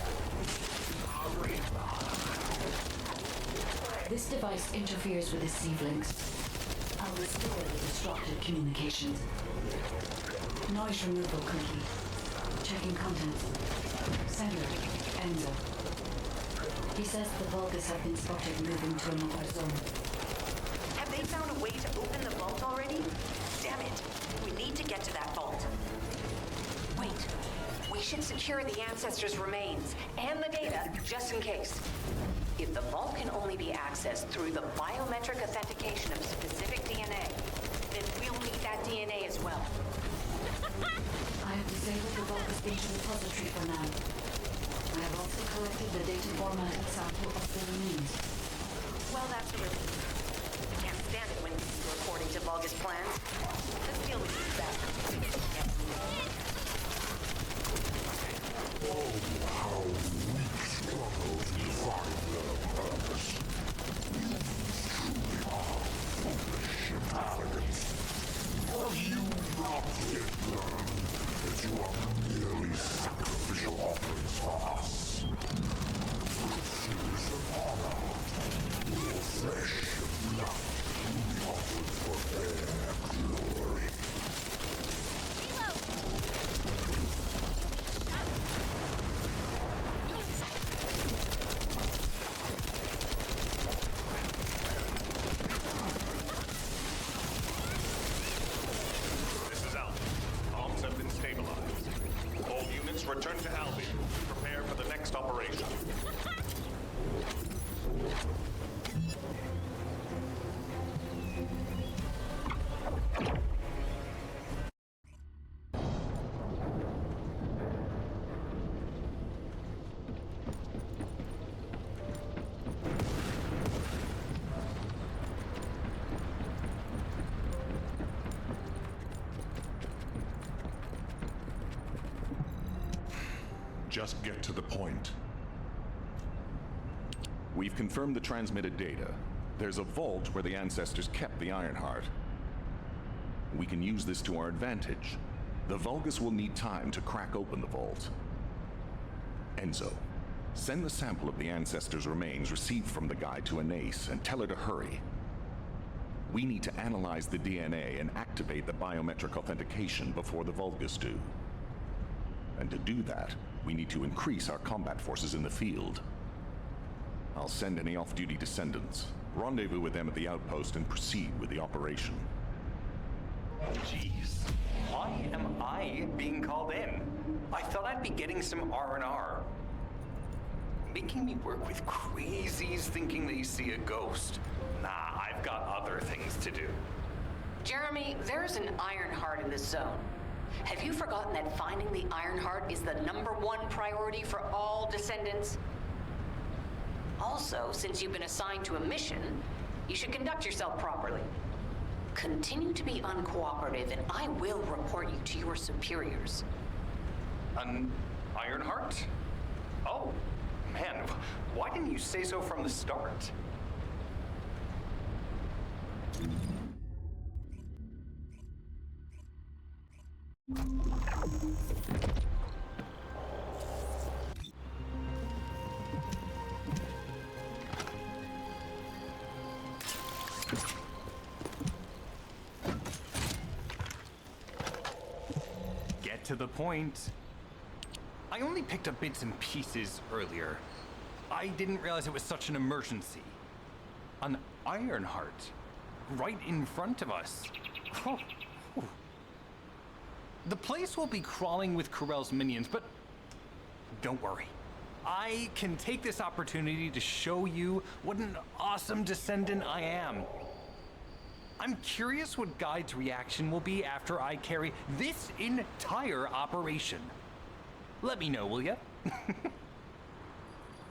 This device interferes with the C-links. I'll restore the disrupted communications. Noise removal complete. Checking contents. Sender, Enzo. He says the Vulgus have been spotted moving to another zone. Have they found a way to open the vault already? Damn it. We need to get to that vault. Wait. We should secure the ancestors' remains and the data just in case. If the vault can only be accessed through the biometric authentication of specific DNA, then we'll need that DNA as well. I have disabled the Vulgus Binge repository for now. I have also collected the data formatted sample of the remains. Well, that's a relief. I can't stand it when people are reporting to Vulgus plans. Let's deal with these bastards. Oh, how we struggle to find their purpose. You truly are foolish and arrogant. Have you not yet learned that you are merely sacrificial offerings for us? Princes of honor, your flesh and blood will be offered for their glory. This is Alpha. Comms have been stabilized. All units return to Albion. Prepare for the next operation. Just get to the point. We've confirmed the transmitted data. There's a vault where the ancestors kept the Ironheart. We can use this to our advantage. The Vulgus will need time to crack open the vault. Enzo, send the sample of the ancestors' remains received from the guide to Anais and tell her to hurry. We need to analyze the DNA and activate the biometric authentication before the Vulgus do. And to do that, we need to increase our combat forces in the field. I'll send any off-duty descendants, rendezvous with them at the outpost, and proceed with the operation. Jeez, why am I being called in? I thought I'd be getting some R&R. Making me work with crazies thinking they see a ghost. Nah, I've got other things to do. Jeremy, there's an Ironheart in this zone. Have you forgotten that finding the Ironheart is the #1 priority for all descendants? Also, since you've been assigned to a mission, you should conduct yourself properly. Continue to be uncooperative, and I will report you to your superiors. An Ironheart? Oh, man, why didn't you say so from the start? Get to the point. I only picked up bits and pieces earlier. I didn't realize it was such an emergency. An Ironheart, right in front of us. Oh. The place will be crawling with Corell's minions, but don't worry. I can take this opportunity to show you what an awesome descendant I am. I'm curious what Guide's reaction will be after I carry this entire operation. Let me know, will ya?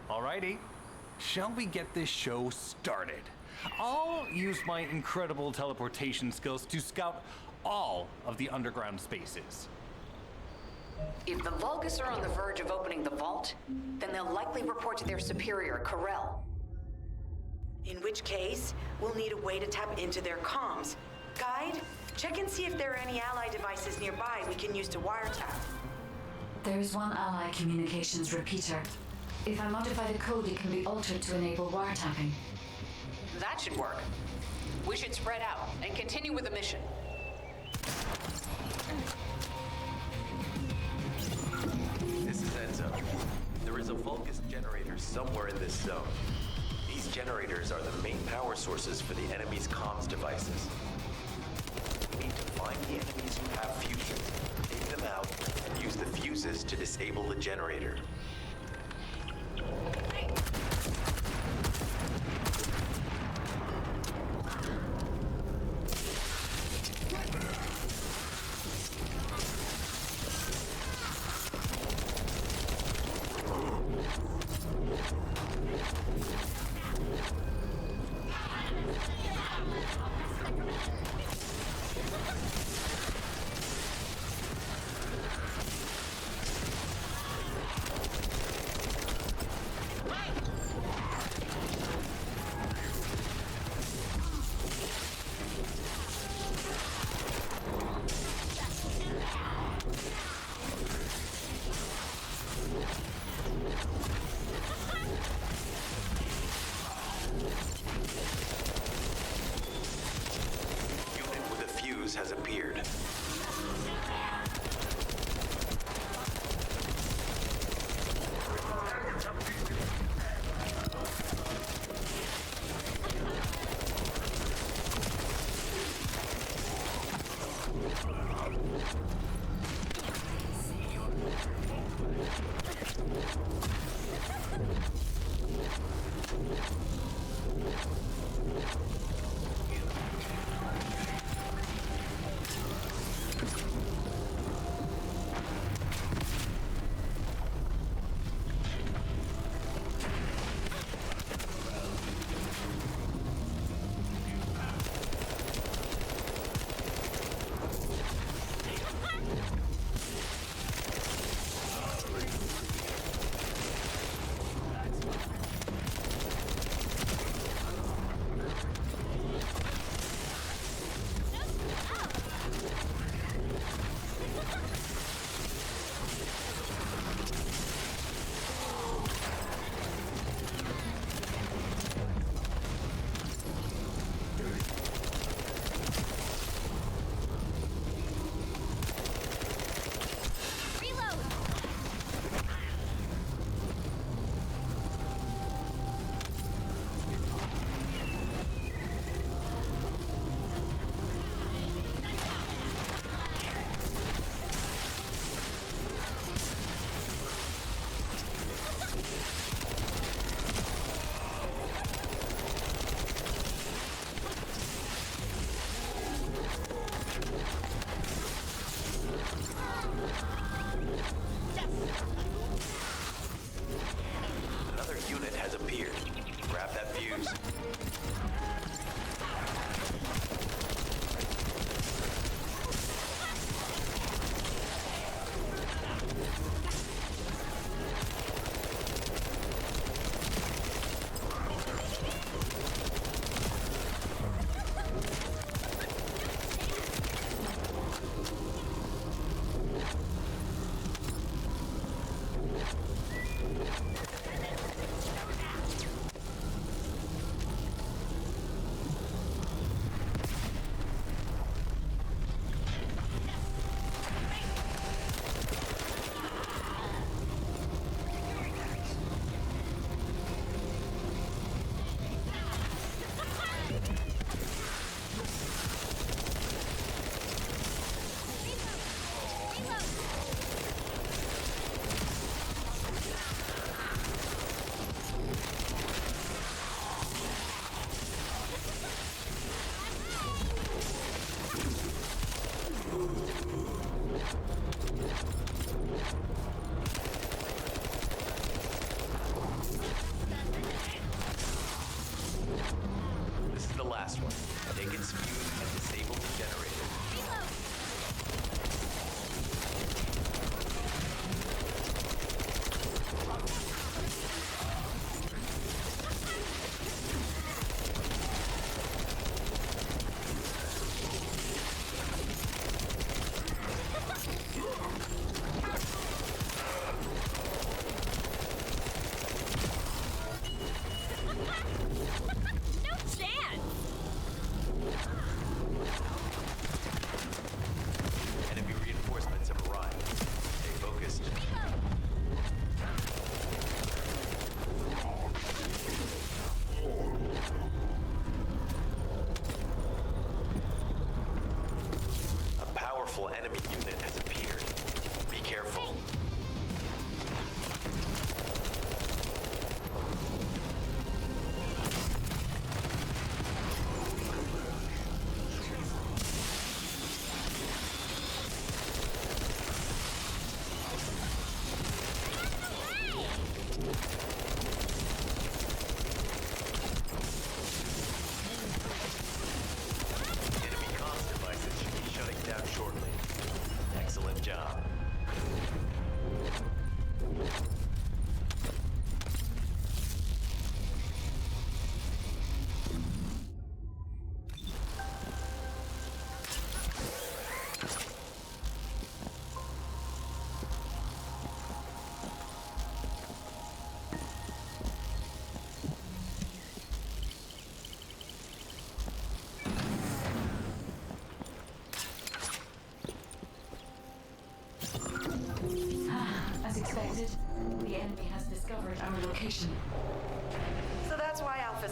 Alrighty, shall we get this show started? I'll use my incredible teleportation skills to scout all of the underground spaces. If the Vulgus are on the verge of opening the vault, then they'll likely report to their superior, Corel. In which case, we'll need a way to tap into their comms. Guide, check and see if there are any ally devices nearby we can use to wiretap. There's one ally communications repeater. If I modify the code, it can be altered to enable wiretapping. That should work. We should spread out and continue with the mission. This is Enzo. There is a Vulgus generator somewhere in this zone. These generators are the main power sources for the enemy's comms devices. We need to find the enemies who have fuses, take them out, and use the fuses to disable the generator. Has appeared.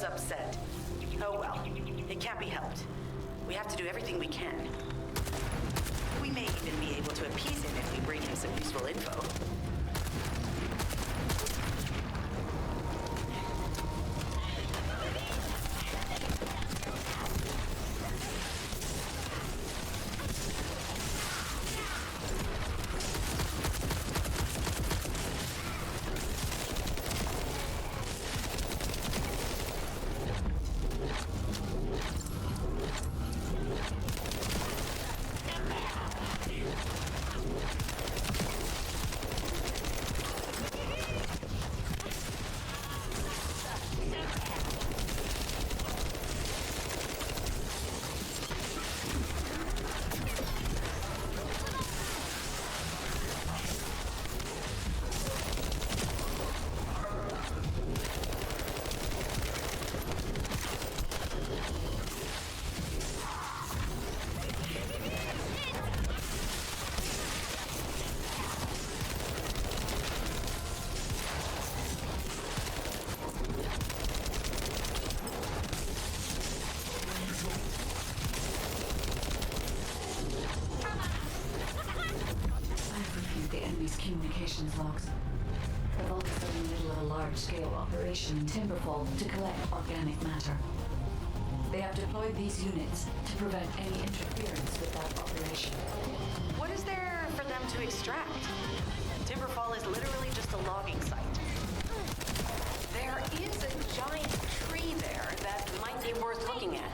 upset. Oh well, it can't be helped. We have to do everything we can. We may even be able to appease him if we bring him some useful info. Communications logs. The Vulcans are in the middle of a large-scale operation in Timberfall to collect organic matter. They have deployed these units to prevent any interference with that operation. What is there for them to extract? Timberfall is literally just a logging site. There is a giant tree there that might be worth looking at.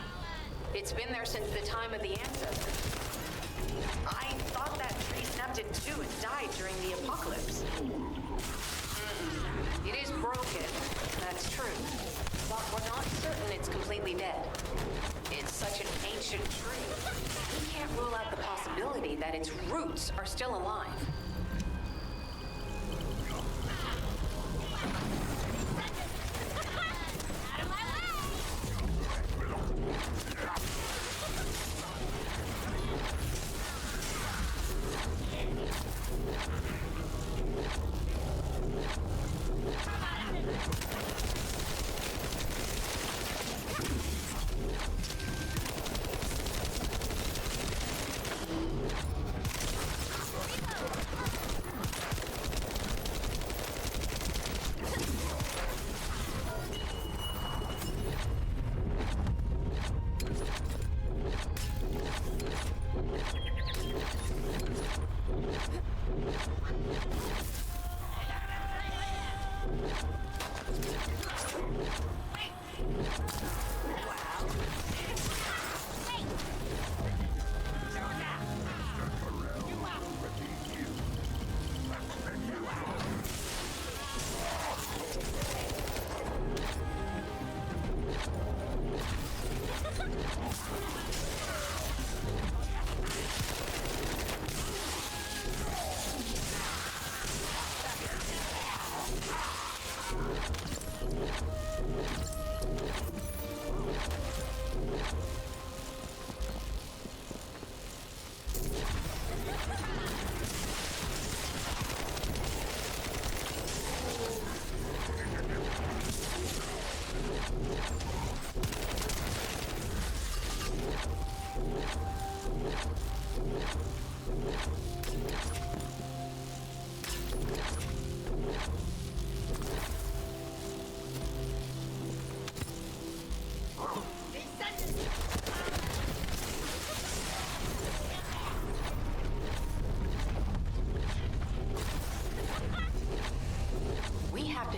It's been there since the time of the ancestors. I thought that tree snapped in two and died during the apocalypse. It is broken, that's true. But we're not certain it's completely dead. It's such an ancient tree. We can't rule out the possibility that its roots are still alive.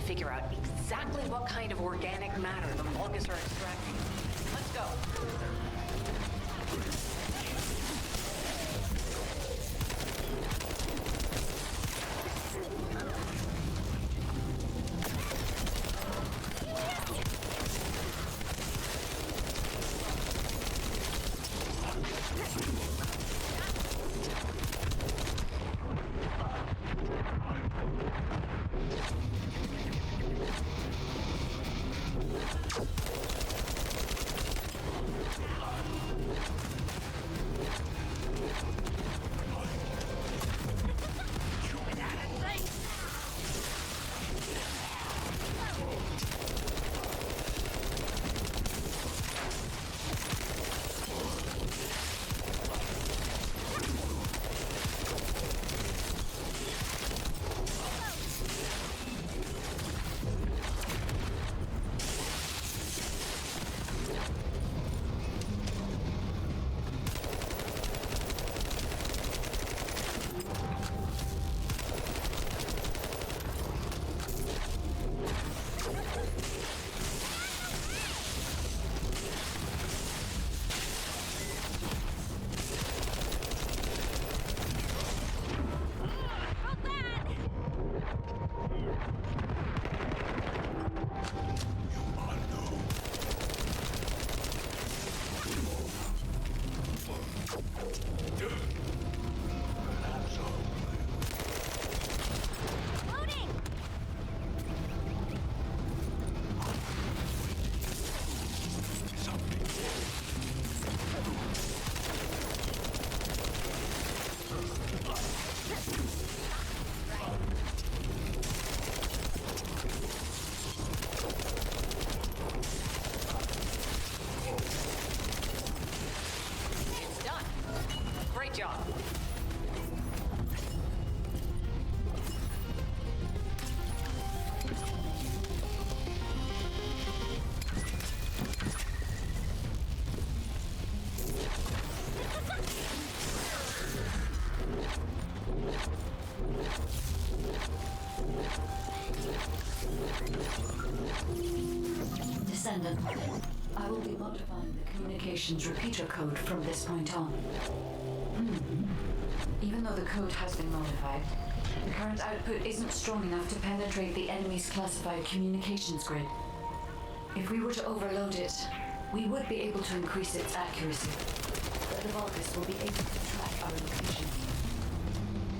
Figure out exactly what kind of organic matter the Vulgus are extracting. Let's go. Descendant. I will be modifying the communications repeater code from this point on. Even though the code has been modified, the current output isn't strong enough to penetrate the enemy's classified communications grid. If we were to overload it, we would be able to increase its accuracy. But the Vulgus will be able to track our location.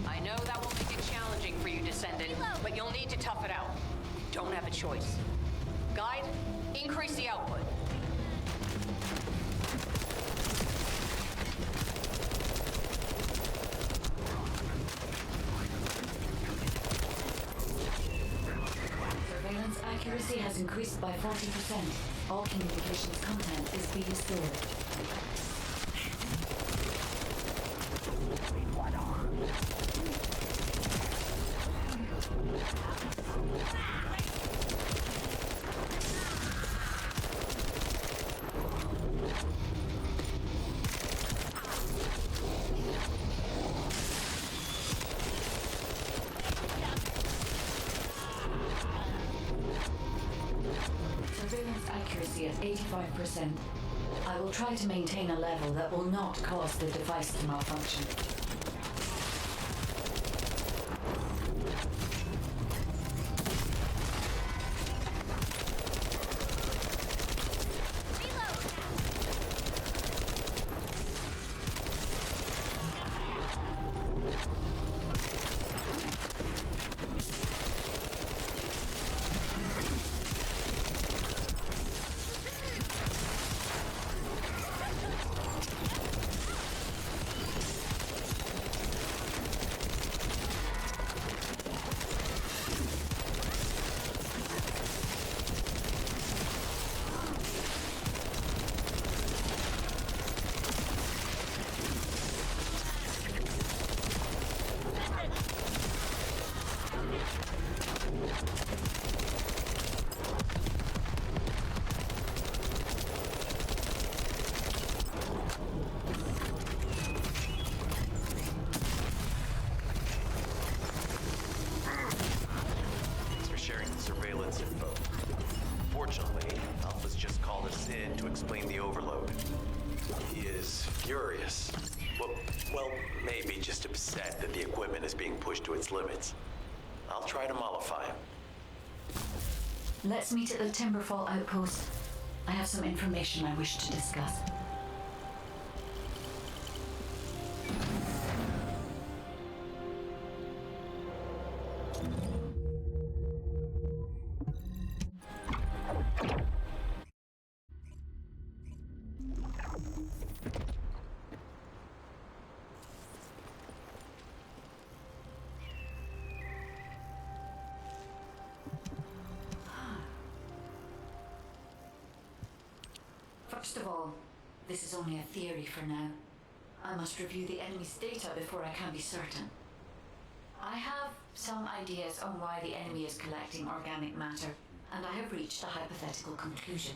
I know that will make it challenging for you, Descendant, but you'll need to tough it out. You don't have a choice. Guide, increase the output. Surveillance accuracy has increased by 40%. All communications content is being stored. Surveillance accuracy at 85%. I will try to maintain a level that will not cause the device to malfunction. Explain the overload. He is furious. Well, maybe just upset that the equipment is being pushed to its limits. I'll try to mollify him. Let's meet at the Timberfall outpost. I have some information I wish to discuss. First of all, this is only a theory for now. I must review the enemy's data before I can be certain. I have some ideas on why the enemy is collecting organic matter, and I have reached a hypothetical conclusion.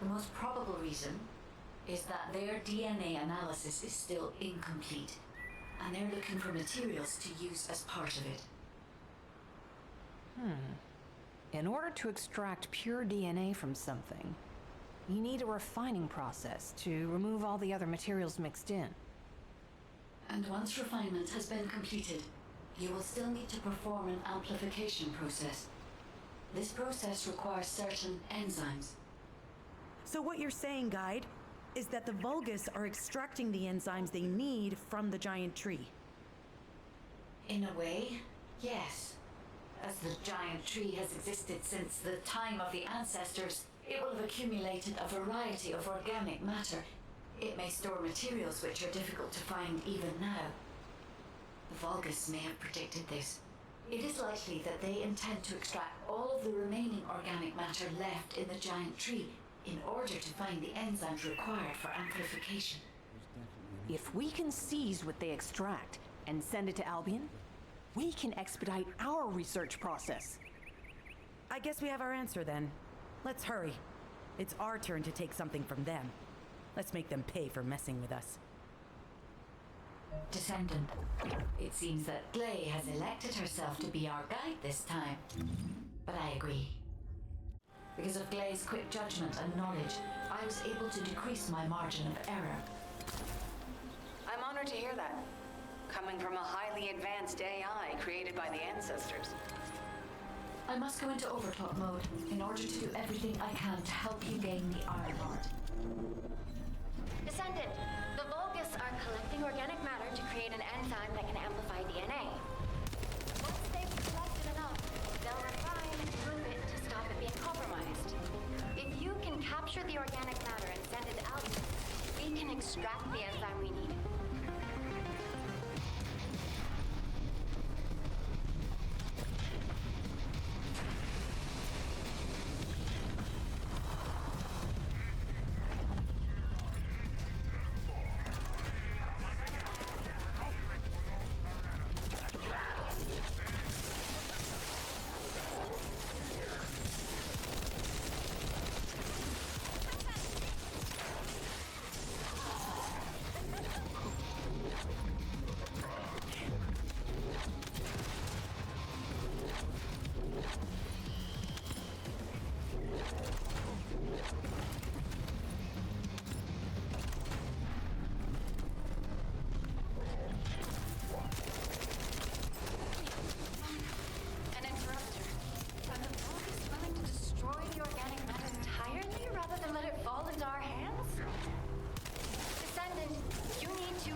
The most probable reason is that their DNA analysis is still incomplete, and they're looking for materials to use as part of it. In order to extract pure DNA from something, you need a refining process to remove all the other materials mixed in. And once refinement has been completed, you will still need to perform an amplification process. This process requires certain enzymes. So what you're saying, Guide, is that the Vulgus are extracting the enzymes they need from the giant tree. In a way, yes. As the giant tree has existed since the time of the ancestors, it will have accumulated a variety of organic matter. It may store materials which are difficult to find even now. The Vulgus may have predicted this. It is likely that they intend to extract all of the remaining organic matter left in the giant tree in order to find the enzymes required for amplification. If we can seize what they extract and send it to Albion, we can expedite our research process. I guess we have our answer then. Let's hurry. It's our turn to take something from them. Let's make them pay for messing with us. Descendant, it seems that Glay has elected herself to be our guide this time. But I agree. Because of Glay's quick judgment and knowledge, I was able to decrease my margin of error. I'm honored to hear that. Coming from a highly advanced AI created by the ancestors. I must go into overtalk mode in order to do everything I can to help you gain the Iron Heart. Descendant, the Vulgus are collecting organic matter to create an enzyme that can amplify DNA. Once they've collected enough, they'll refine and prove it to stop it being compromised. If you can capture the organic matter and send it out, we can extract the enzyme we need.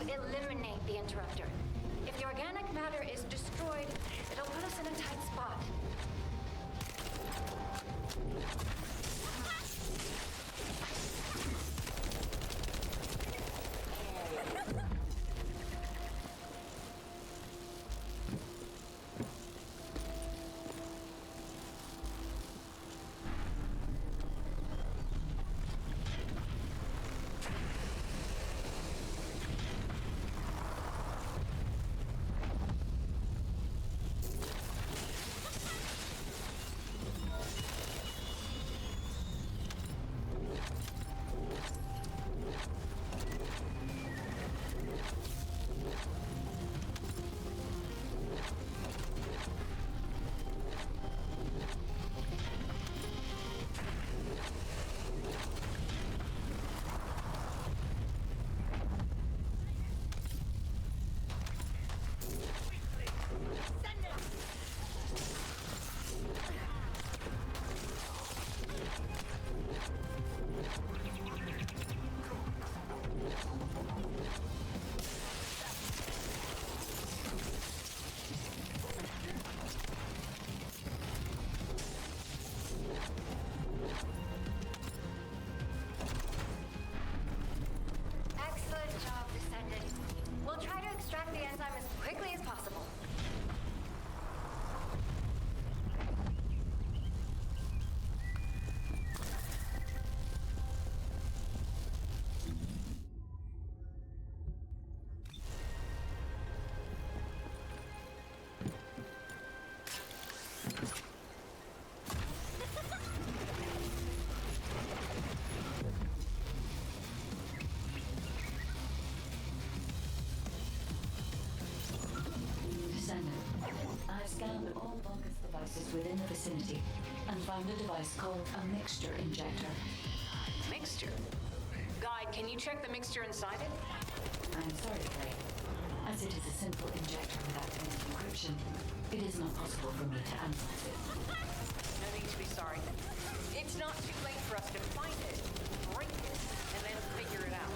Eliminate the interrupter. If the organic matter is destroyed, it'll put us in a tight spot. I've scanned all Vulgus devices within the vicinity and found a device called a mixture injector. Mixture? Guide, can you check the mixture inside it? I'm sorry, Clay. As it is a simple injector without any encryption, it is not possible for me to analyze it. No need to be sorry. It's not too late for us to find it, break it, and then figure it out.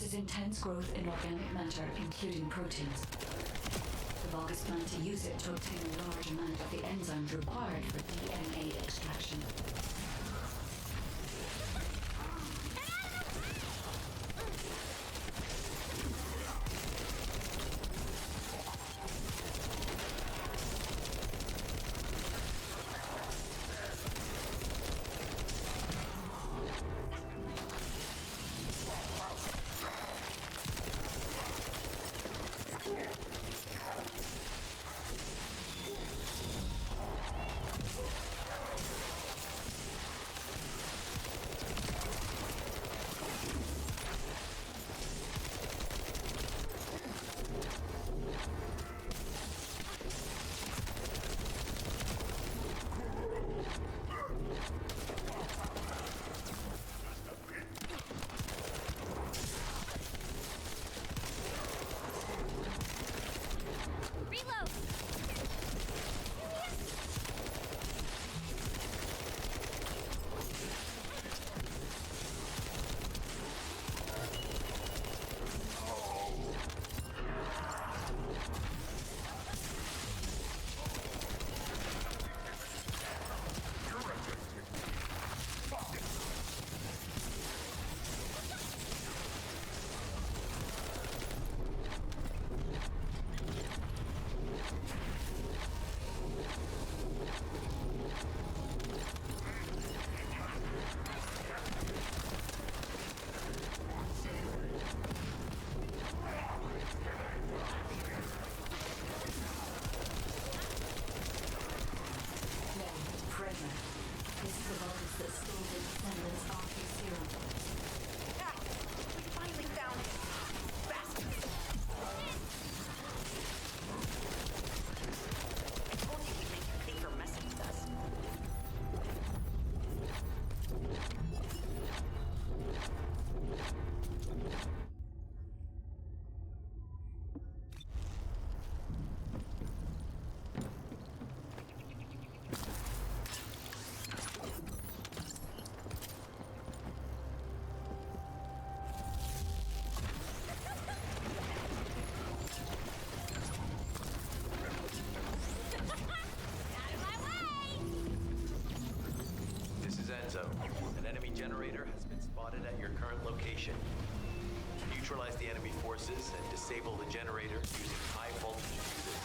causes intense growth in organic matter, including proteins. The Vulgus plan to use it to obtain a large amount of the enzymes required for DNA extraction. This is the Vulgus that stole the Descendant's RP serum. Ah! We finally found him! Bastards! I told you we'd make you pay for messing with us. An enemy generator has been spotted at your current location. Neutralize the enemy forces and disable the generator using high voltage fuses.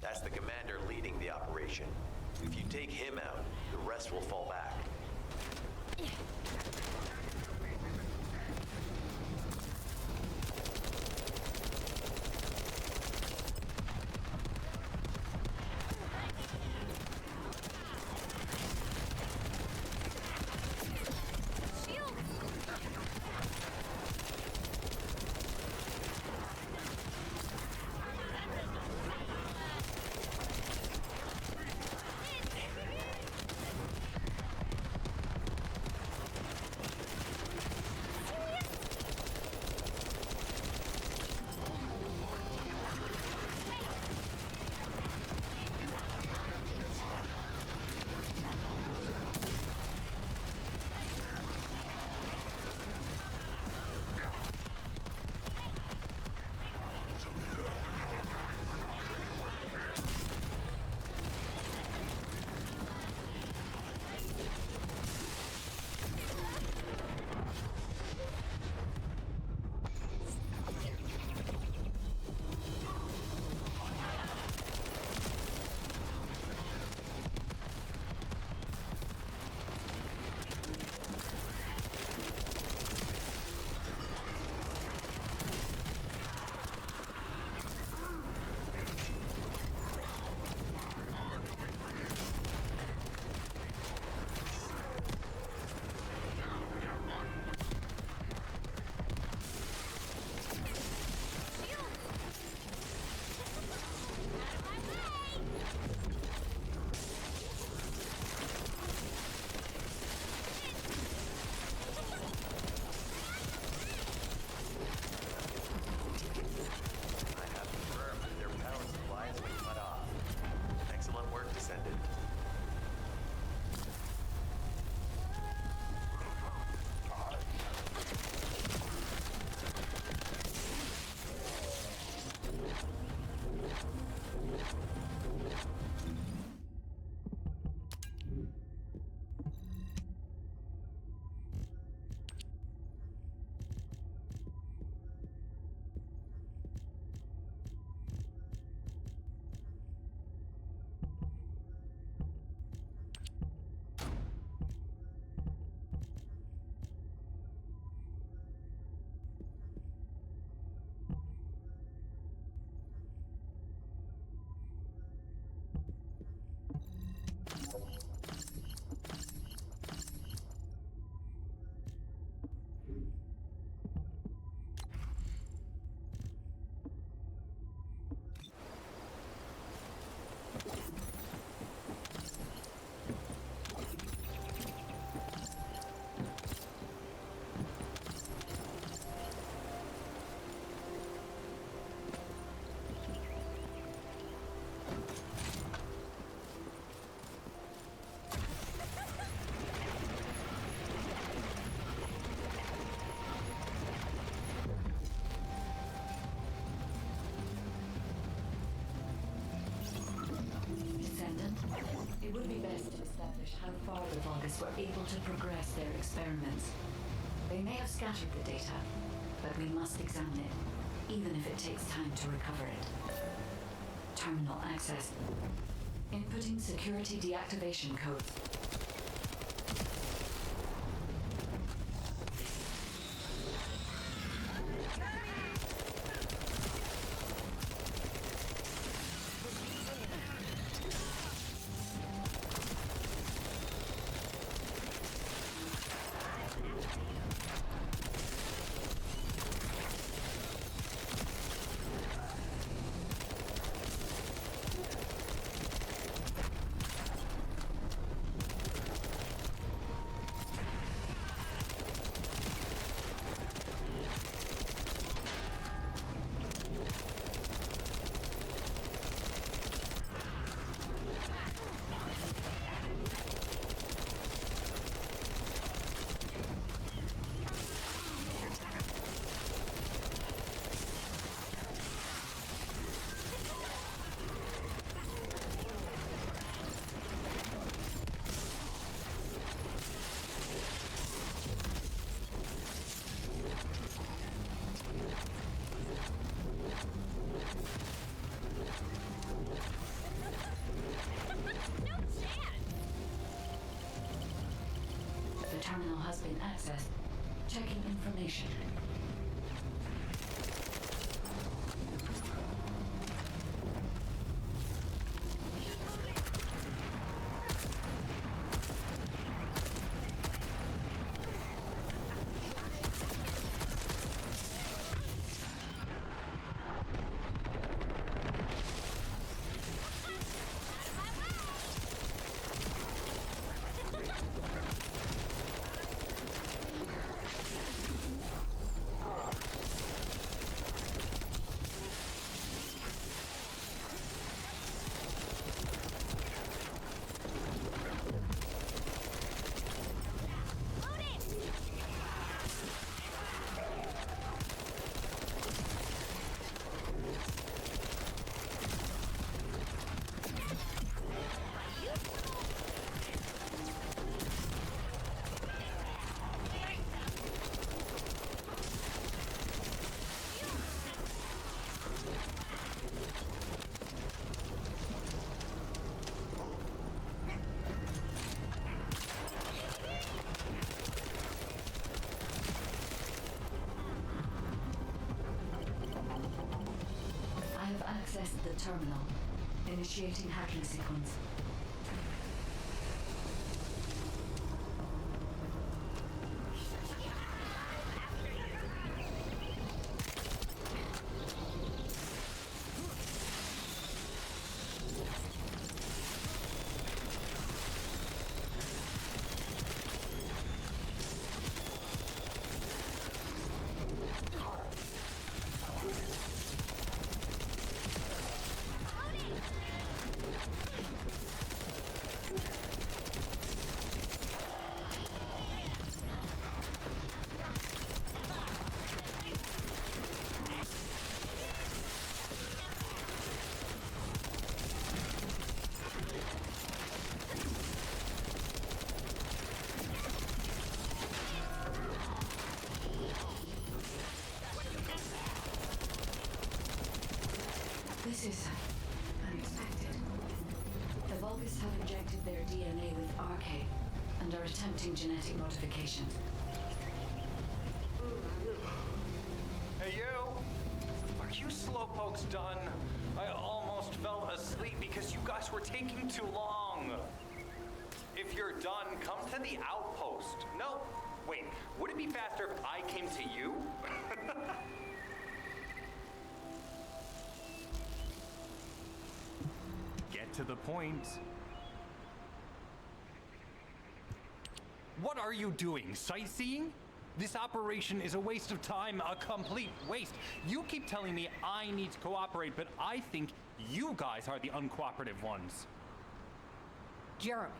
That's the commander leading the operation. If you take him out, the rest will fall back. It would be best to establish how far the Vulgus were able to progress their experiments. They may have scattered the data, but we must examine it, even if it takes time to recover it. Terminal access. Inputting security deactivation codes. terminal has been accessed. Checking information. Access the terminal. Initiating hacking sequence. This is unexpected. The Vulgus have injected their DNA with RK and are attempting genetic modification. Hey, you! Are you slowpokes done? I almost fell asleep because you guys were taking too long. If you're done, come to the outpost. No, wait, would it be faster if I came to you? Get to the point. What are you doing? Sightseeing? This operation is a waste of time, a complete waste. You keep telling me I need to cooperate, but I think you guys are the uncooperative ones. Jeremy,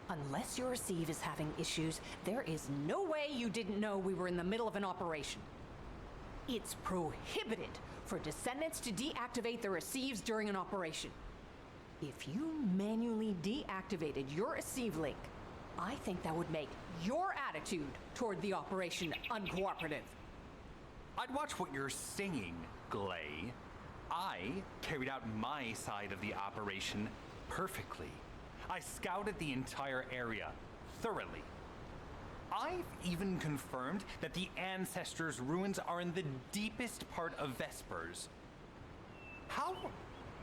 unless your receive is having issues, there is no way you didn't know we were in the middle of an operation. It's prohibited for Descendants to deactivate their receives during an operation. If you manually deactivated your receive link, I think that would make your attitude toward the operation uncooperative. I'd watch what you're saying, Glay. I carried out my side of the operation perfectly. I scouted the entire area thoroughly. I've even confirmed that the Ancestors' ruins are in the deepest part of Vespers. How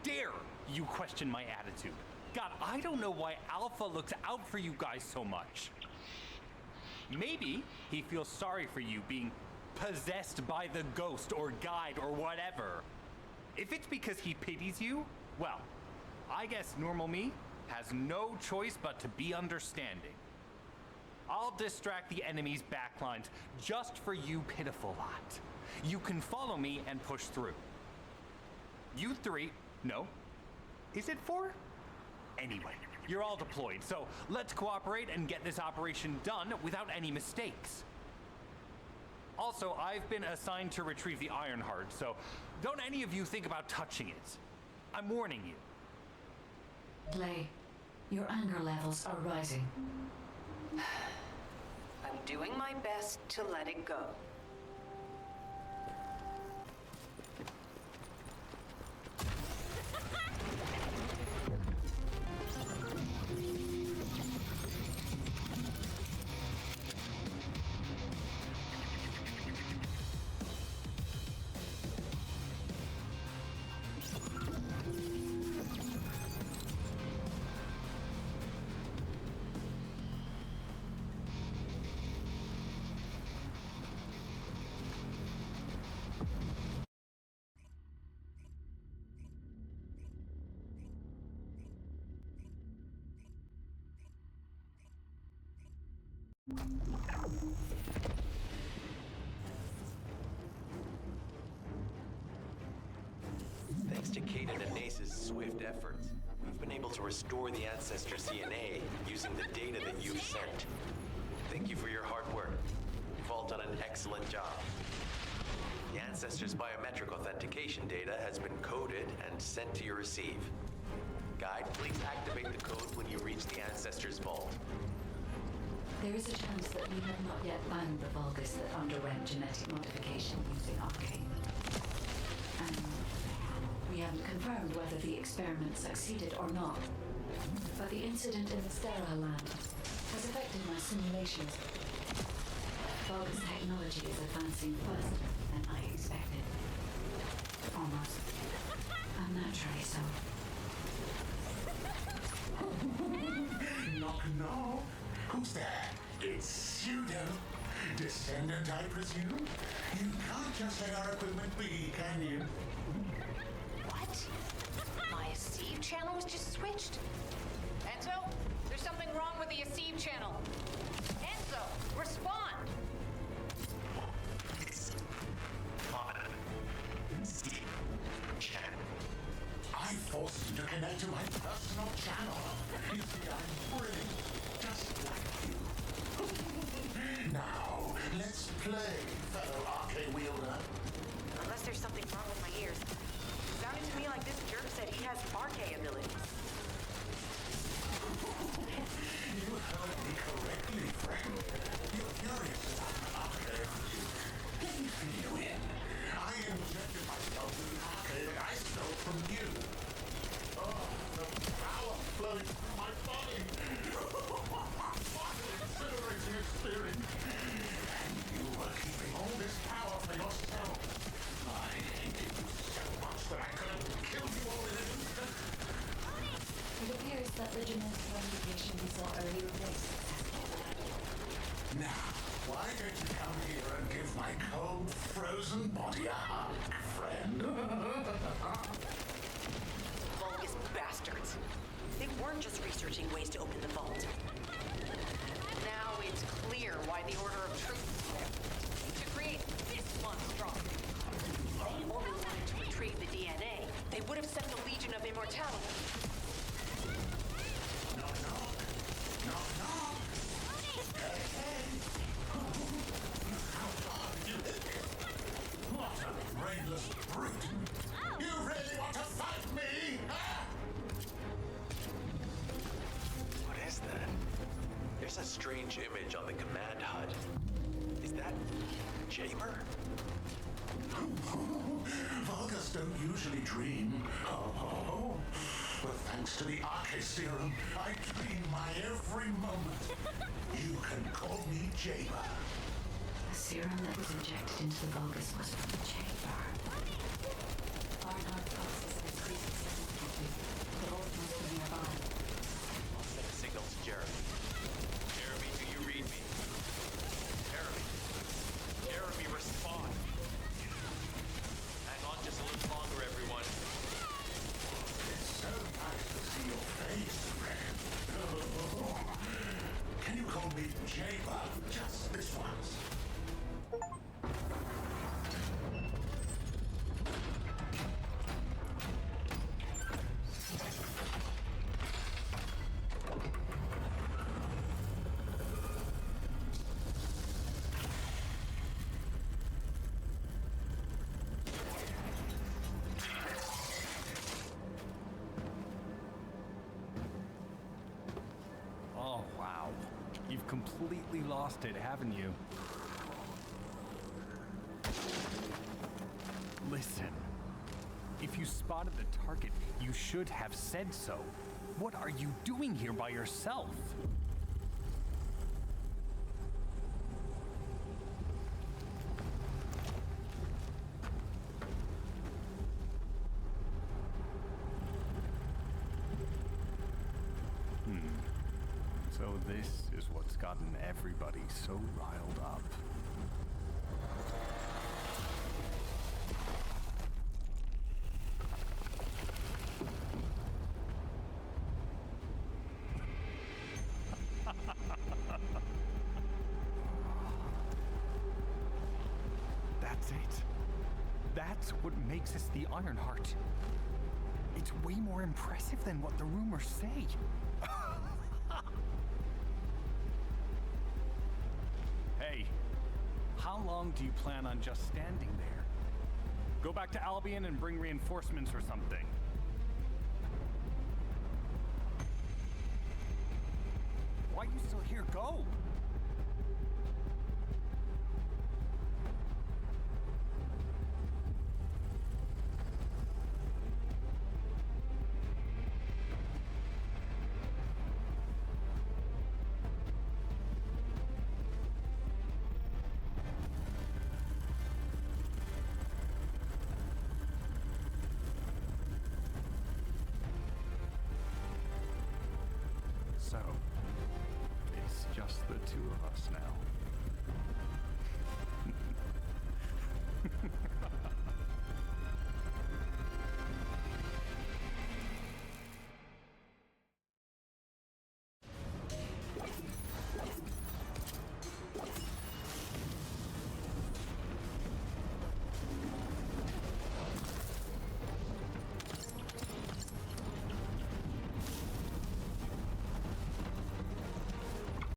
dare you question my attitude? God, I don't know why Alpha looks out for you guys so much. Maybe he feels sorry for you being possessed by the ghost or guide or whatever. If it's because he pities you, well, I guess normal me has no choice but to be understanding. I'll distract the enemy's backlines just for you pitiful lot. You can follow me and push through. You three, no, is it four? Anyway, you're all deployed, so let's cooperate and get this operation done without any mistakes. Also, I've been assigned to retrieve the Ironheart, so don't any of you think about touching it. I'm warning you. Glay, your anger levels are rising. I'm doing my best to let it go. Thanks to Caden and Nace's swift efforts, we've been able to restore the Ancestors' DNA using the data that you've sent. Thank you for your hard work. You've all done an excellent job. The Ancestors' biometric authentication data has been coded and sent to your receive. Guide, please activate the code when you reach the Ancestors' vault. There is a chance that we have not yet found the Vulgus that underwent genetic modification using Arcane. And we haven't confirmed whether the experiment succeeded or not. But the incident in the sterile land has affected my simulations. Vulgus technology is advancing faster than I expected. Almost unnaturally so. Knock, knock. Who's there? It's Pseudo. Descendant, I presume? You can't just let our equipment be, can you? What? My Aceve channel was just switched? Enzo, there's something wrong with the Aceve channel. Enzo, respond! It's on Aceve channel. I forced you to connect to my personal channel. You see, I'm brilliant, just like you. Now, let's play, fellow arcade wielder. Unless there's something wrong with my ears. Sounded to me like this jerk said he has arcade abilities. You heard me correctly, friend. You're curious about arcade, aren't you? Let me fill you in. I injected myself with an arcade that I stole from you. Oh, the power flowing through my body. What an exhilarating experience. And you were keeping all this power for yourself. I hated you so much that I could have killed you all in an instant. It appears that the genetic modification we saw earlier was successful. Now, why don't you come here and give my cold, frozen body a hug, friend? Vulgus bastards. They weren't just researching ways to open the vault. Now it's clear why the Order of Truth is there. To create this monstrosity. If they only wanted to retrieve the DNA, they would have sent the Legion of Immortality. Knock, knock. Knock, knock. Hey, hey. How far did you hit it? What a brainless brute. You really want to fight me, huh? What is that? There's a strange image on the command HUD. Is that Jamer? Vulgus don't usually dream. Oh, but thanks to the Arche serum, I dream my every moment. You can call me Jamer. The serum that was injected into the Vulgus was from the chamber. Barnard pulses increasing significantly. The vault must be nearby. I'll send a signal to Jeremy. Jeremy, do you read me? Jeremy. Jeremy, respond. Hang on just a little longer, everyone. It's so nice to see your face, friend. Can you call me Jamer just this once? Oh, wow. You've completely lost it, haven't you? Listen. If you spotted the target, you should have said so. What are you doing here by yourself? So this is what's gotten everybody so riled up. That's it. That's what makes us the Ironheart. It's way more impressive than what the rumors say. Hey, how long do you plan on just standing there? Go back to Albion and bring reinforcements or something. Why are you still here? Go! So, it's just the two of us now.